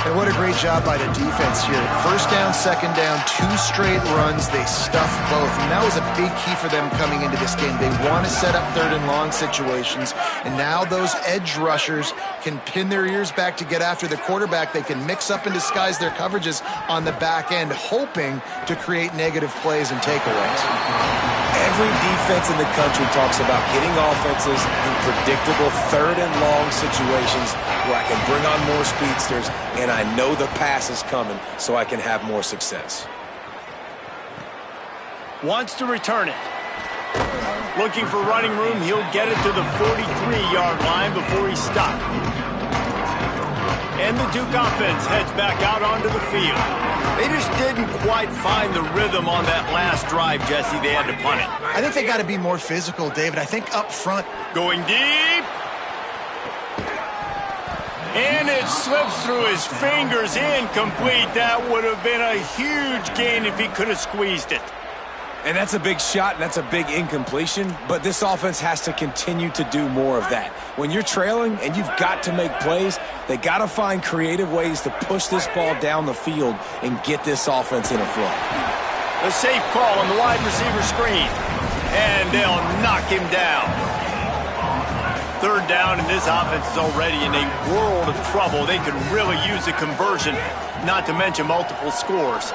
And what a great job by the defense here. First down, second down, 2 straight runs. They stuffed both. And that was a big key for them coming into this game. They want to set up 3rd and long situations. And now those edge rushers can pin their ears back to get after the quarterback. They can mix up and disguise their coverages on the back end, hoping to create negative plays and takeaways. Every defense in the country talks about getting offenses in predictable 3rd and long situations where I can bring on more speedsters and I know the pass is coming so I can have more success. Wants to return it. Looking for running room, he'll get it to the 43-yard line before he's stopped. And the Duke offense heads back out onto the field. They just didn't quite find the rhythm on that last drive, Jesse. They had to punt it. I think they got to be more physical, David. I think up front. Going deep. And it slips through his fingers, incomplete. That would have been a huge gain if he could have squeezed it. And that's a big shot, and that's a big incompletion, but this offense has to continue to do more of that. When you're trailing and you've got to make plays, they got to find creative ways to push this ball down the field and get this offense in a flow. A safe call on the wide receiver screen, and they'll knock him down. 3rd down, and this offense is already in a world of trouble. They could really use a conversion, not to mention multiple scores.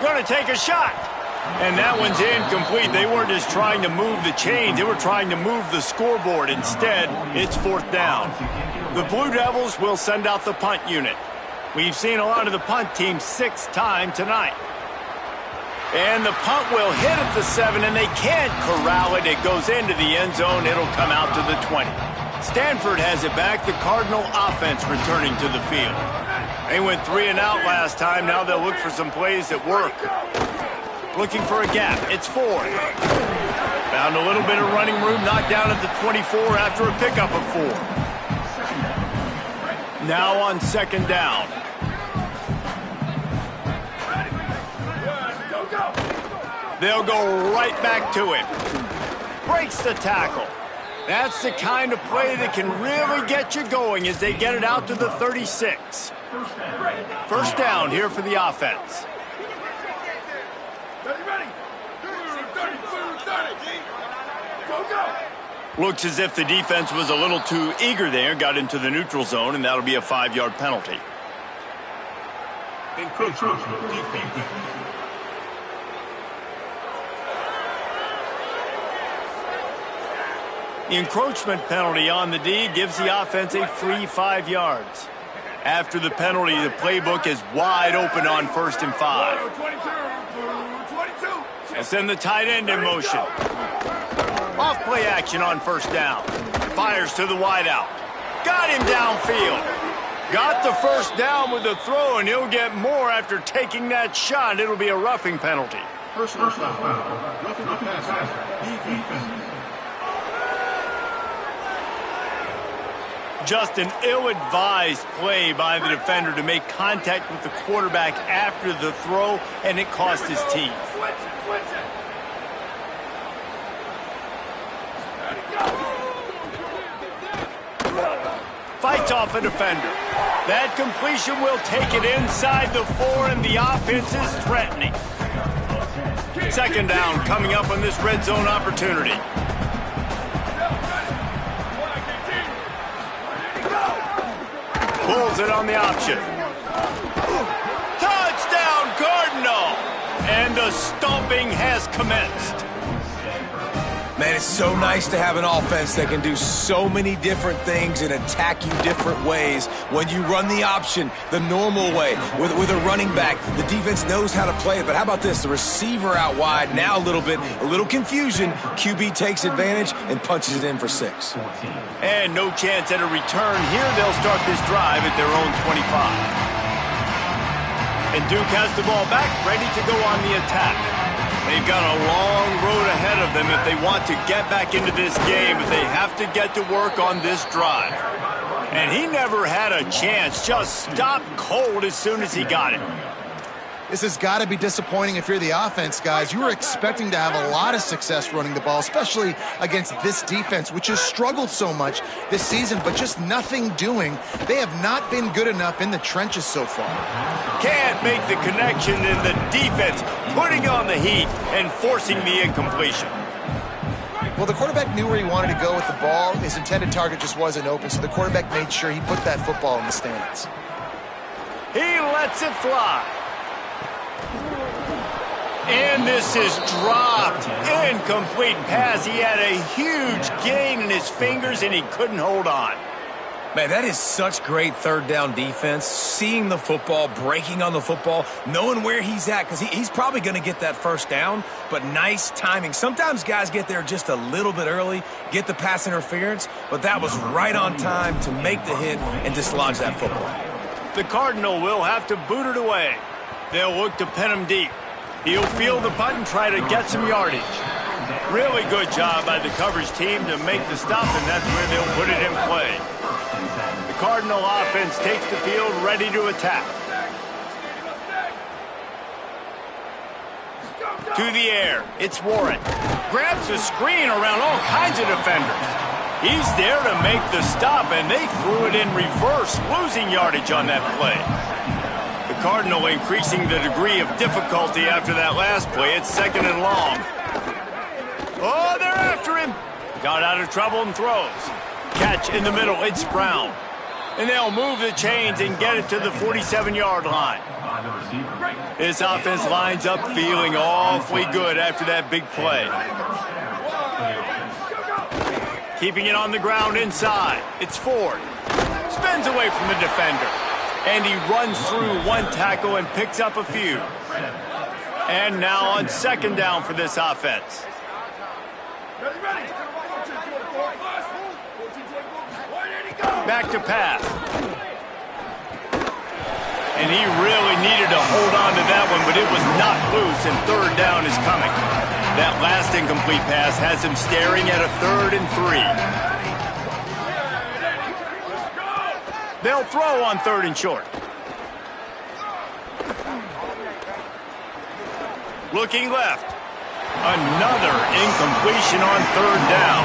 Going to take a shot. And that one's incomplete. They weren't just trying to move the chains. They were trying to move the scoreboard. Instead, it's 4th down. The Blue Devils will send out the punt unit. We've seen a lot of the punt team 6th time tonight. And the punt will hit at the 7, and they can't corral it. It goes into the end zone. It'll come out to the 20. Stanford has it back. The Cardinal offense returning to the field. They went 3 and out last time. Now they'll look for some plays that work. Looking for a gap. It's 4. Found a little bit of running room. Knocked down at the 24 after a pickup of 4. Now on 2nd down. They'll go right back to him. Breaks the tackle. That's the kind of play that can really get you going as they get it out to the 36. 1st down here for the offense. Looks as if the defense was a little too eager there, got into the neutral zone, and that'll be a 5-yard penalty. The encroachment penalty on the D gives the offense a free 5 yards. After the penalty, the playbook is wide open on 1st and 5. And send the tight end in motion. Off play action on 1st down. Fires to the wideout. Got him downfield. Got the 1st down with the throw, and he'll get more after taking that shot. It'll be a roughing penalty. First down. Roughing the pass. Defense. Just an ill-advised play by the defender to make contact with the quarterback after the throw, and it cost his team. Fights off a defender. That completion will take it inside the 4, and the offense is threatening. 2nd down coming up on this red zone opportunity. Pulls it on the option. Touchdown, Cardinal! And the stomping has commenced. Man, it's so nice to have an offense that can do so many different things and attack you different ways. When you run the option the normal way with a running back, the defense knows how to play it. But how about this? The receiver out wide, now a little confusion. QB takes advantage and punches it in for 6. And no chance at a return here. They'll start this drive at their own 25. And Duke has the ball back, ready to go on the attack. They've got a long road ahead of them if they want to get back into this game, but they have to get to work on this drive. And he never had a chance, just stopped cold as soon as he got it. This has got to be disappointing if you're the offense, guys. You were expecting to have a lot of success running the ball, especially against this defense, which has struggled so much this season, but just nothing doing. They have not been good enough in the trenches so far. Can't make the connection in the defense, putting on the heat and forcing the incompletion. Well, the quarterback knew where he wanted to go with the ball. His intended target just wasn't open, so the quarterback made sure he put that football in the stands. He lets it fly. And this is dropped. Incomplete pass. He had a huge gain in his fingers, and he couldn't hold on. Man, that is such great third down defense. Seeing the football, breaking on the football, knowing where he's at, because he's probably going to get that first down, but nice timing. Sometimes guys get there just a little bit early, get the pass interference, but that was right on time to make the hit and dislodge that football. The Cardinal will have to boot it away. They'll look to pin him deep. He'll field the punt and try to get some yardage. Really good job by the coverage team to make the stop, and that's where they'll put it in play. The Cardinal offense takes the field, ready to attack. To the air, it's Warren. Grabs the screen around all kinds of defenders. He's there to make the stop, and they threw it in reverse, losing yardage on that play. The Cardinal increasing the degree of difficulty after that last play. It's 2nd and long. Oh, they're after him. Got out of trouble and throws. Catch in the middle. It's Brown. And they'll move the chains and get it to the 47-yard line. His offense lines up feeling awfully good after that big play. Keeping it on the ground inside. It's Ford. Spins away from the defender. And he runs through one tackle and picks up a few. And now on 2nd down for this offense. Back to pass. And he really needed to hold on to that one, but it was not loose, and 3rd down is coming. That last incomplete pass has him staring at a 3rd and 3. They'll throw on 3rd and short. Looking left. Another incompletion on 3rd down.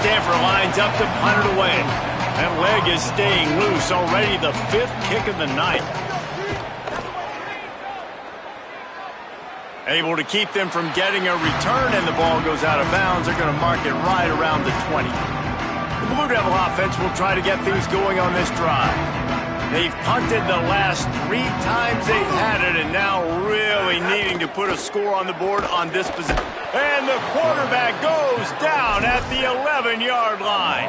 Stanford lines up to punt it away. That leg is staying loose, already the 5th kick of the night. Able to keep them from getting a return, and the ball goes out of bounds. They're going to mark it right around the 20. The Blue Devil offense will try to get things going on this drive. They've punted the last 3 times they've had it, and now really needing to put a score on the board on this position. And the quarterback goes down at the 11-yard line.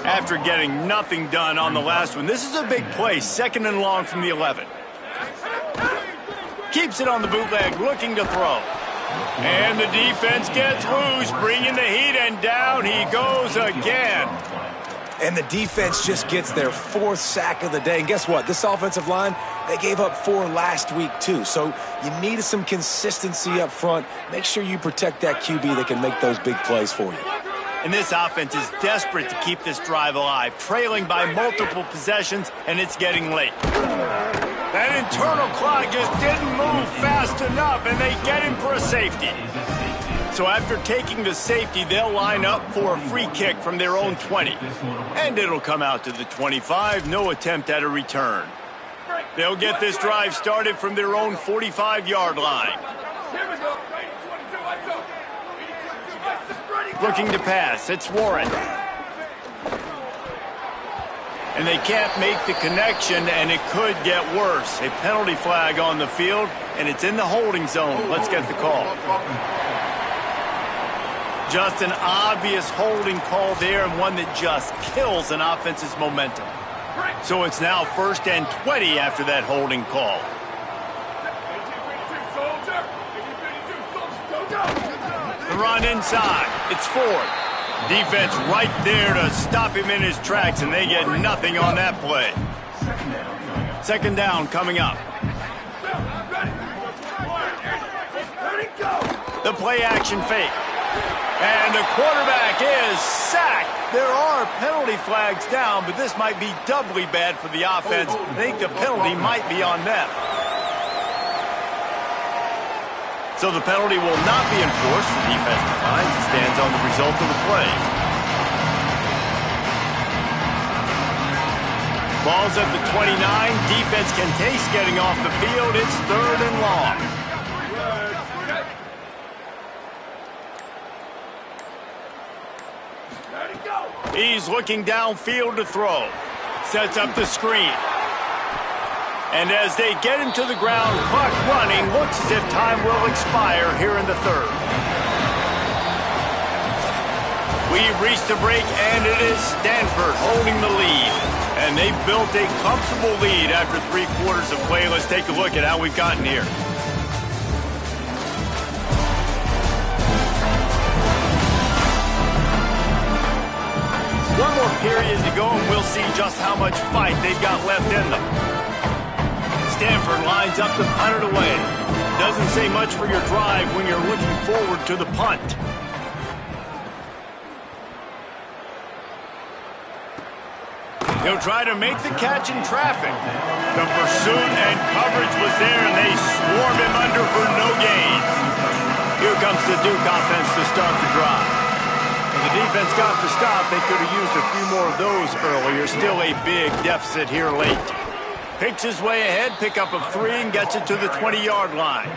After getting nothing done on the last one, this is a big play, 2nd and long from the 11. Keeps it on the bootleg, looking to throw. And the defense gets loose, bringing the heat, and down he goes again. And the defense just gets their 4th sack of the day. And guess what? This offensive line, they gave up 4 last week too. So you needed some consistency up front. Make sure you protect that QB that can make those big plays for you. And this offense is desperate to keep this drive alive, trailing by multiple possessions, and it's getting late. That internal clock just didn't move fast enough, and they get him for a safety. So after taking the safety, they'll line up for a free kick from their own 20. And it'll come out to the 25, no attempt at a return. They'll get this drive started from their own 45-yard line. Looking to pass, it's Warren. And they can't make the connection, and it could get worse. A penalty flag on the field, and it's in the holding zone. Let's get the call. Just an obvious holding call there, and one that just kills an offense's momentum. So it's now 1st and 20 after that holding call. The run inside. It's Ford. Defense right there to stop him in his tracks, and they get nothing on that play. 2nd down coming up. The play-action fake. And the quarterback is sacked. There are penalty flags down, but this might be doubly bad for the offense. I think the penalty might be on them. So the penalty will not be enforced. The defense declines and stands on the result of the play. Ball's at the 29. Defense can taste getting off the field. It's 3rd and long. He's looking downfield to throw. Sets up the screen. And as they get him to the ground, clock running, looks as if time will expire here in the 3rd. We've reached the break, and it is Stanford holding the lead. And they've built a comfortable lead after 3 quarters of play. Let's take a look at how we've gotten here. One more period to go, and we'll see just how much fight they've got left in them. Stanford lines up to punt it away. Doesn't say much for your drive when you're looking forward to the punt. He'll try to make the catch in traffic. The pursuit and coverage was there, and they swarm him under for no gain. Here comes the Duke offense to start the drive. When the defense got the stop, they could have used a few more of those earlier. Still a big deficit here late. Picks his way ahead, pickup of 3, and gets it to the 20-yard line.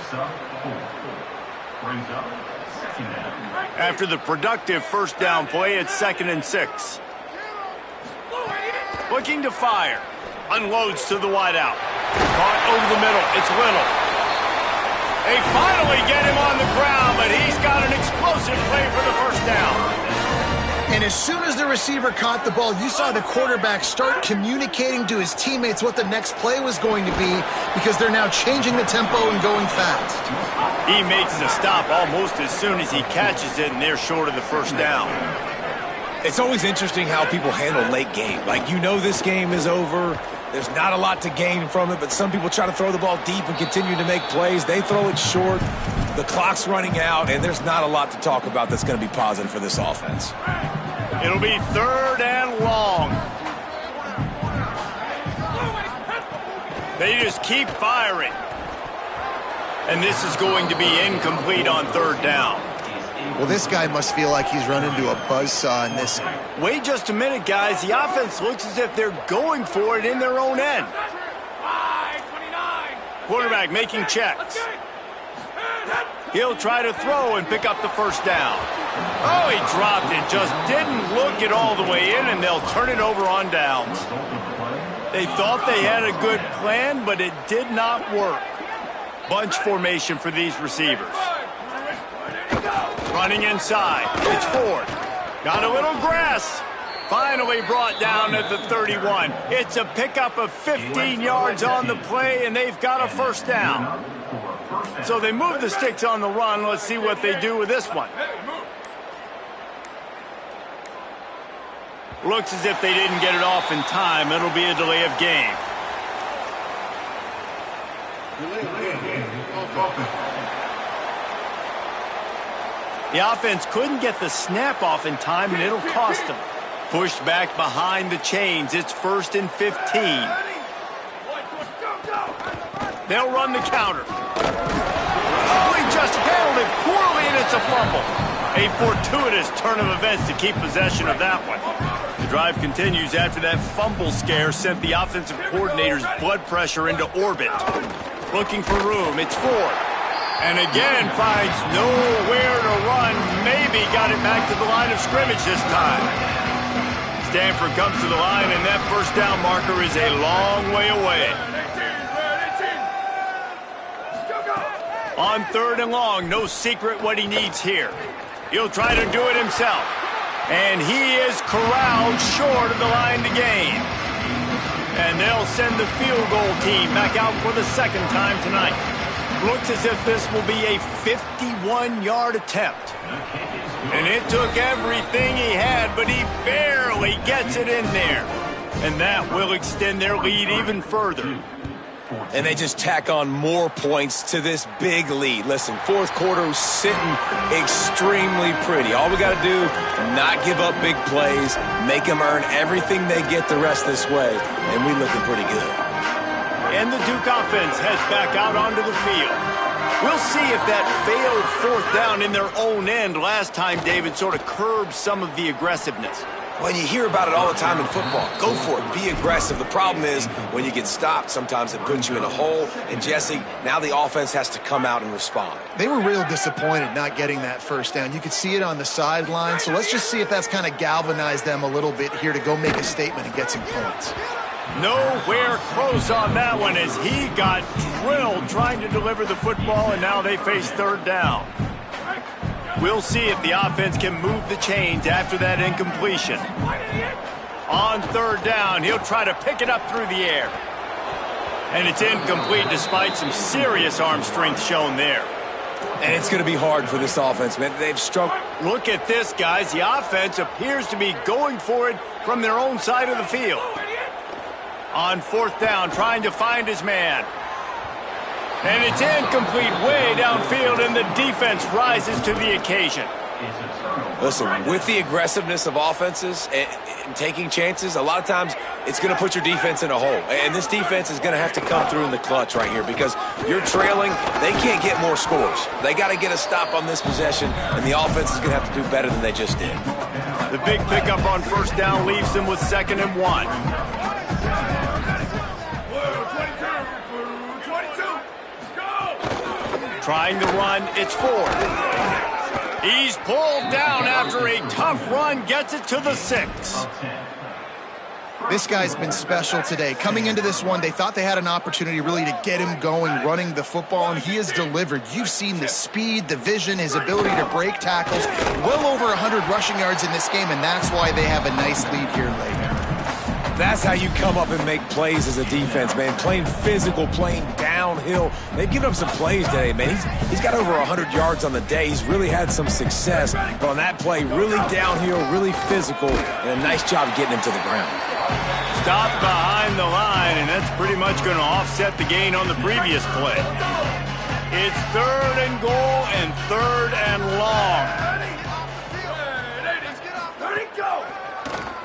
After the productive 1st down play, it's 2nd and 6. Looking to fire. Unloads to the wideout. Caught over the middle. It's Little. They finally get him on the ground, but he's got an explosive play for the 1st down. And as soon as the receiver caught the ball, you saw the quarterback start communicating to his teammates what the next play was going to be, because they're now changing the tempo and going fast. He makes the stop almost as soon as he catches it, and they're short of the 1st down. It's always interesting how people handle late game. Like, you know this game is over. There's not a lot to gain from it, but some people try to throw the ball deep and continue to make plays. They throw it short. The clock's running out, and there's not a lot to talk about that's going to be positive for this offense. It'll be 3rd and long. They just keep firing. And this is going to be incomplete on 3rd down. Well, this guy must feel like he's run into a buzzsaw in this. Wait just a minute, guys. The offense looks as if they're going for it in their own end. Quarterback making checks. He'll try to throw and pick up the 1st down. Oh, he dropped it. Just didn't look it all the way in, and they'll turn it over on downs. They thought they had a good plan, but it did not work. Bunch formation for these receivers. Running inside. It's Ford. Got a little grass. Finally brought down at the 31. It's a pickup of 15 yards on the play, and they've got a 1st down. So they move the sticks on the run. Let's see what they do with this one. Looks as if they didn't get it off in time. It'll be a delay of game. The offense couldn't get the snap off in time, and it'll cost them. Pushed back behind the chains. It's 1st and 15. They'll run the counter. Oh, he just handled it poorly, and it's a fumble. A fortuitous turn of events to keep possession of that one. The drive continues after that fumble scare sent the offensive coordinator's blood pressure into orbit. Looking for room. It's Ford. And again finds nowhere to run. Maybe got it back to the line of scrimmage this time. Stanford comes to the line, and that 1st down marker is a long way away. On 3rd and long, no secret what he needs here. He'll try to do it himself. And he is corralled short of the line to gain. And they'll send the field goal team back out for the second time tonight. Looks as if this will be a 51-yard attempt. And it took everything he had, but he barely gets it in there. And that will extend their lead even further. And they just tack on more points to this big lead. Listen, fourth quarter was sitting extremely pretty. All we got to do, not give up big plays, make them earn everything they get the rest this way, and we looking pretty good. And the Duke offense heads back out onto the field. We'll see if that failed fourth down in their own end last time, David, sort of curbed some of the aggressiveness. Well, you hear about it all the time in football. Go for it. Be aggressive. The problem is when you get stopped, sometimes it puts you in a hole. And, Jesse, now the offense has to come out and respond. They were real disappointed not getting that first down. You could see it on the sideline. So let's just see if that's kind of galvanized them a little bit here to go make a statement and get some points. Nowhere close on that one as he got drilled trying to deliver the football, and now they face third down. We'll see if the offense can move the chains after that incompletion. On third down, he'll try to pick it up through the air. And it's incomplete despite some serious arm strength shown there. And it's going to be hard for this offense, man. They've struggled. Look at this, guys. The offense appears to be going for it from their own side of the field. On fourth down, trying to find his man. And it's incomplete way downfield, and the defense rises to the occasion. Listen, with the aggressiveness of offenses and taking chances, a lot of times it's going to put your defense in a hole. And this defense is going to have to come through in the clutch right here because you're trailing. They can't get more scores. They got to get a stop on this possession, and the offense is going to have to do better than they just did. The big pickup on first down leaves them with 2nd and 1. Trying to run, it's Ford. He's pulled down after a tough run, gets it to the 6. This guy's been special today. Coming into this one, they thought they had an opportunity really to get him going, running the football, and he has delivered. You've seen the speed, the vision, his ability to break tackles. Well over 100 rushing yards in this game, and that's why they have a nice lead here late. That's how you come up and make plays as a defense, man. Playing physical, playing downhill. They've given up some plays today, man. He's got over 100 yards on the day. He's really had some success. But on that play, really downhill, really physical, and a nice job getting him to the ground. Stopped behind the line, and that's pretty much going to offset the gain on the previous play. It's 3rd and goal and 3rd and long.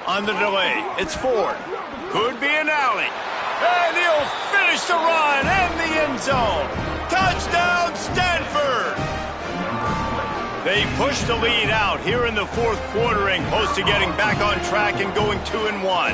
On the delay, it's Ford. Could be an alley. And he'll finish the run and the end zone. Touchdown, Stanford! They push the lead out here in the fourth quarter and close to getting back on track and going 2-1.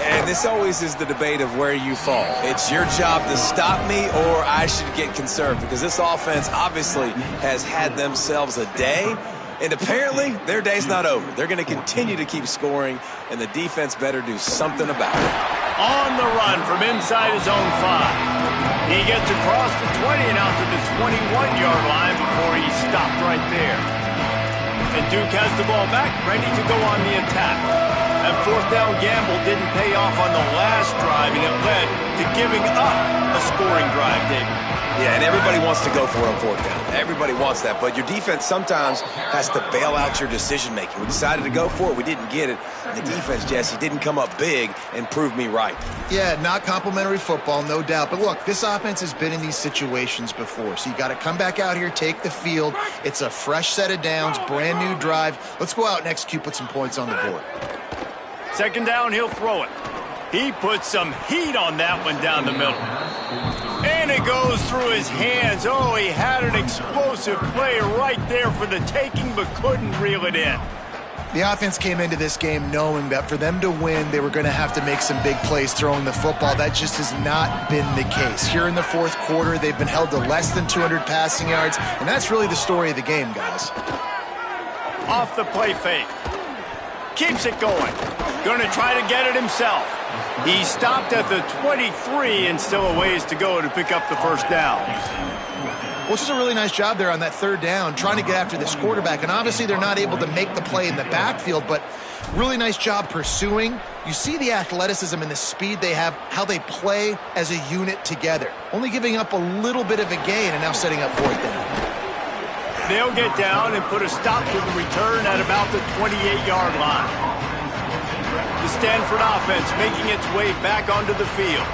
And this always is the debate of where you fall. It's your job to stop me or I should get concerned because this offense obviously has had themselves a day. And apparently, their day's not over. They're going to continue to keep scoring, and the defense better do something about it. On the run from inside his own 5. He gets across the 20 and out to the 21-yard line before he's stopped right there. And Duke has the ball back, ready to go on the attack. That fourth down gamble didn't pay off on the last drive, and it led to giving up a scoring drive, David. Yeah, and everybody wants to go for it on fourth down. Everybody wants that, but your defense sometimes has to bail out your decision-making. We decided to go for it. We didn't get it. And the defense, Jesse, didn't come up big and prove me right. Yeah, not complimentary football, no doubt. But look, this offense has been in these situations before, so you got to come back out here, take the field. It's a fresh set of downs, brand new drive. Let's go out and execute, put some points on the board. 2nd down, he'll throw it. He put some heat on that one down the middle. And it goes through his hands. Oh, he had an explosive play right there for the taking, but couldn't reel it in. The offense came into this game knowing that for them to win, they were going to have to make some big plays throwing the football. That just has not been the case. Here in the fourth quarter, they've been held to less than 200 passing yards, and that's really the story of the game, guys. Off the play fake. Keeps it going. Going to try to get it himself. He stopped at the 23 and still a ways to go to pick up the first down. Well, it's just a really nice job there on that third down, trying to get after this quarterback. And obviously they're not able to make the play in the backfield, but really nice job pursuing. You see the athleticism and the speed they have, how they play as a unit together. Only giving up a little bit of a gain and now setting up fourth down. They'll get down and put a stop to the return at about the 28-yard line. The Stanford offense making its way back onto the field.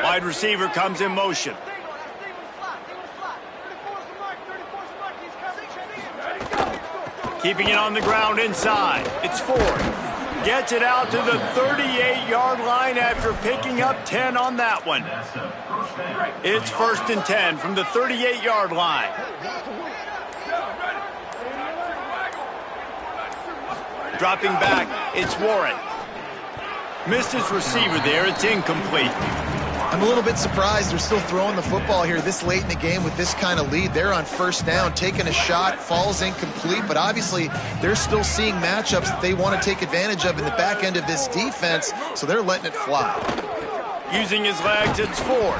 Wide receiver comes in motion. Keeping it on the ground inside. It's Ford. Gets it out to the 38-yard line after picking up 10 on that one. It's 1st and 10 from the 38-yard line. Dropping back, it's Warren. Missed his receiver there. It's incomplete. I'm a little bit surprised they're still throwing the football here this late in the game with this kind of lead. They're on first down, taking a shot, falls incomplete, but obviously they're still seeing matchups that they want to take advantage of in the back end of this defense, so they're letting it fly. Using his legs, it's Ford.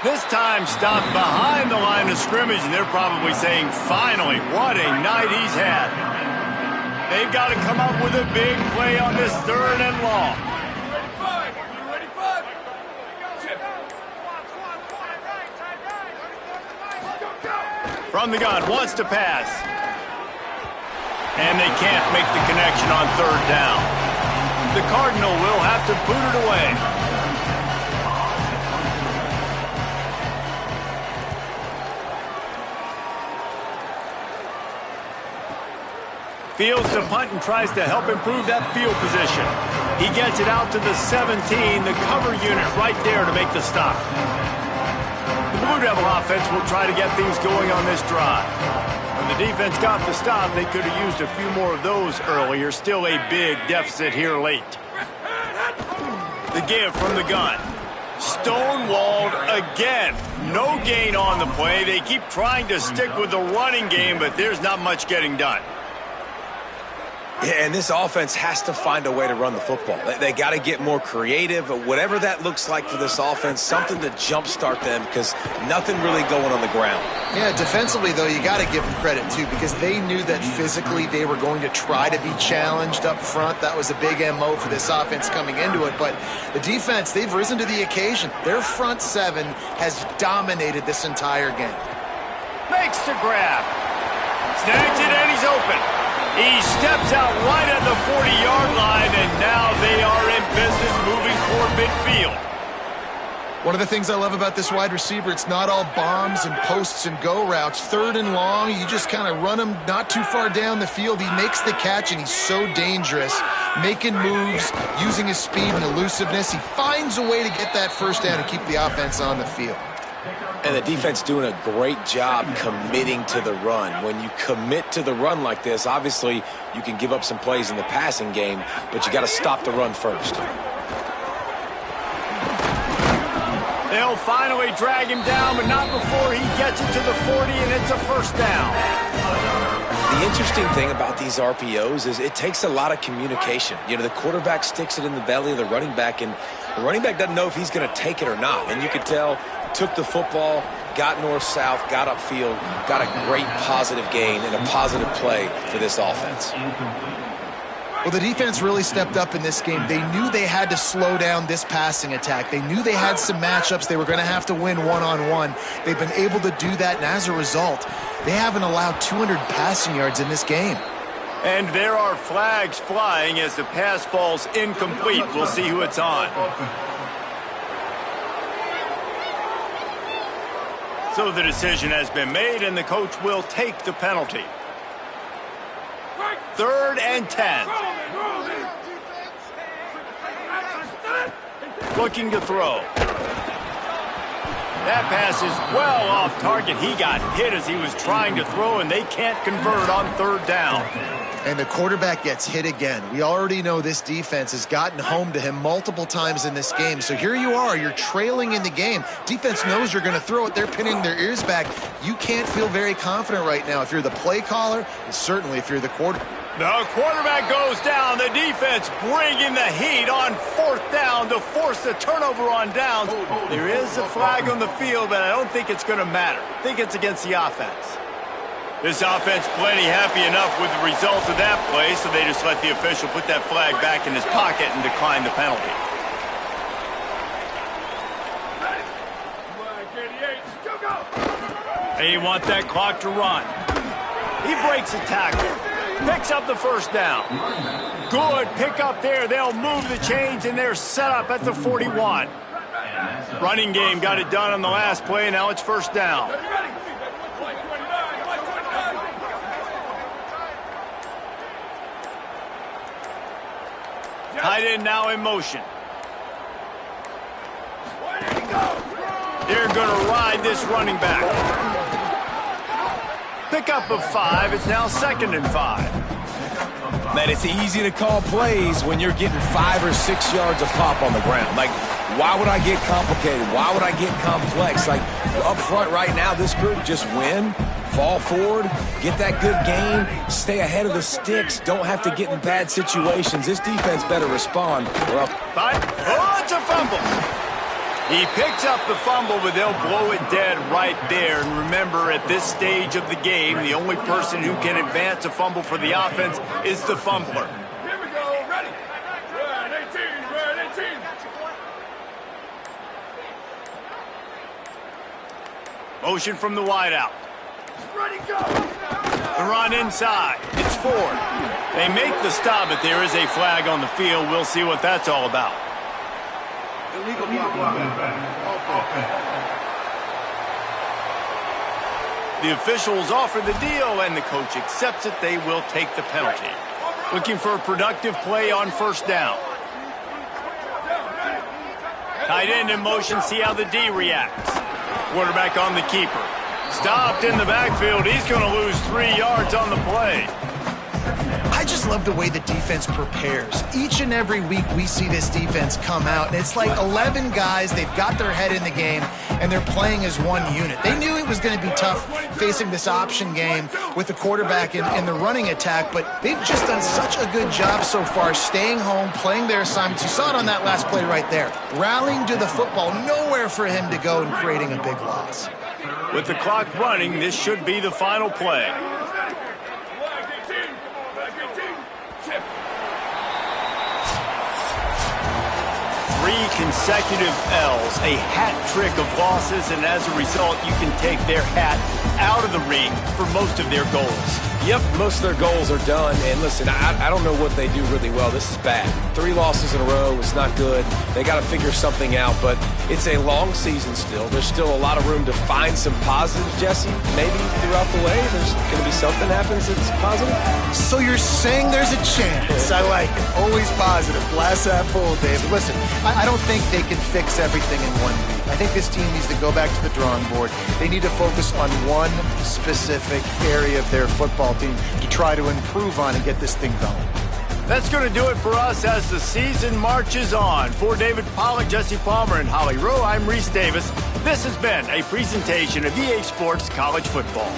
This time stopped behind the line of scrimmage, and they're probably saying, finally, what a night he's had. They've got to come up with a big play on this 3rd and long. From the gun, wants to pass. And they can't make the connection on 3rd down. The Cardinal will have to boot it away. Fields to punt and tries to help improve that field position. He gets it out to the 17, the cover unit right there to make the stop. The Blue Devil offense will try to get things going on this drive. When the defense got the stop, they could have used a few more of those earlier. Still a big deficit here late. The give from the gun. Stonewalled again. No gain on the play. They keep trying to stick with the running game, but there's not much getting done. Yeah, and this offense has to find a way to run the football. They got to get more creative, whatever that looks like for this offense, something to jumpstart them because nothing really going on the ground. Yeah, defensively, though, you got to give them credit, too, because they knew that physically they were going to try to be challenged up front. That was a big MO for this offense coming into it. But the defense, they've risen to the occasion. Their front seven has dominated this entire game. Makes the grab. Snags it, and he's open. He steps out right at the 40-yard line, and now they are in business moving toward midfield. One of the things I love about this wide receiver, it's not all bombs and posts and go routes. 3rd and long, you just kind of run him not too far down the field. He makes the catch, and he's so dangerous, making moves, using his speed and elusiveness. He finds a way to get that first down and keep the offense on the field. And the defense doing a great job committing to the run. When you commit to the run like this, obviously you can give up some plays in the passing game, but you got to stop the run first. They'll finally drag him down, but not before he gets it to the 40, and it's a 1st down. The interesting thing about these RPOs is it takes a lot of communication. You know, the quarterback sticks it in the belly of the running back, and the running back doesn't know if he's going to take it or not. And you could tell, took the football, got north-south, got upfield, got a great positive gain and a positive play for this offense. Well, the defense really stepped up in this game. They knew they had to slow down this passing attack. They knew they had some matchups they were going to have to win one-on-one. They've been able to do that, and as a result, they haven't allowed 200 passing yards in this game. And there are flags flying as the pass falls incomplete. We'll see who it's on. So the decision has been made, and the coach will take the penalty. 3rd and 10. Looking to throw. That pass is well off target. He got hit as he was trying to throw, and they can't convert on 3rd down. And the quarterback gets hit again. We already know this defense has gotten home to him multiple times in this game. So here you are, you're trailing in the game. Defense knows you're going to throw it. They're pinning their ears back. You can't feel very confident right now if you're the play caller, and certainly if you're the quarterback. The quarterback goes down. The defense bringing the heat on 4th down to force the turnover on downs. There is a flag on the field, but I don't think it's going to matter. I think it's against the offense. This offense plenty happy enough with the result of that play, so they just let the official put that flag back in his pocket and decline the penalty. They want that clock to run. He breaks a tackle. Picks up the 1st down. Good pick up there. They'll move the chains, and they're set up at the 41. Running game got it done on the last play. Now it's 1st down. Tight end now in motion. They're going to ride this running back. Pickup of 5. It's now 2nd and 5. Man, it's easy to call plays when you're getting 5 or 6 yards of pop on the ground. Like, why would I get complicated? Why would I get complex? Like, up front right now, this group just win, fall forward, get that good gain, stay ahead of the sticks, don't have to get in bad situations. This defense better respond. Well, oh, it's a fumble. He picks up the fumble, but they'll blow it dead right there. And remember, at this stage of the game, the only person who can advance a fumble for the offense is the fumbler. Here we go. Ready. Red 18. Red 18. Motion from the wideout. Ready, go. The run inside. It's 4. They make the stop, but there is a flag on the field. We'll see what that's all about. Illegal block. The officials offer the deal, and the coach accepts it. They will take the penalty. Looking for a productive play on 1st down. Tight end in motion. See how the D reacts. Quarterback on the keeper. Stopped in the backfield. He's going to lose 3 yards on the play. I just love the way the defense prepares. Each and every week we see this defense come out, and it's like 11 guys. They've got their head in the game, and they're playing as one unit. They knew it was going to be tough facing this option game with the quarterback in the running attack, but they've just done such a good job so far staying home, playing their assignments. You saw it on that last play right there. Rallying to the football, nowhere for him to go and creating a big loss. With the clock running, this should be the final play. 3 consecutive L's, a hat trick of losses, and as a result, you can take their hat out of the ring for most of their goals. Yep, most of their goals are done. And listen, I don't know what they do really well. This is bad. 3 losses in a row. It's not good. They got to figure something out, but it's a long season still. There's still a lot of room to find some positives, Jesse. Maybe throughout the way, there's going to be something happens that's positive. So you're saying there's a chance. I like it. Always positive. Glass half full, David. Listen, I don't think they can fix everything in 1 week. I think this team needs to go back to the drawing board. They need to focus on one specific area of their football team to try to improve on and get this thing going. That's going to do it for us as the season marches on. For David Pollack, Jesse Palmer, and Holly Rowe, I'm Reese Davis. This has been a presentation of EA Sports College Football.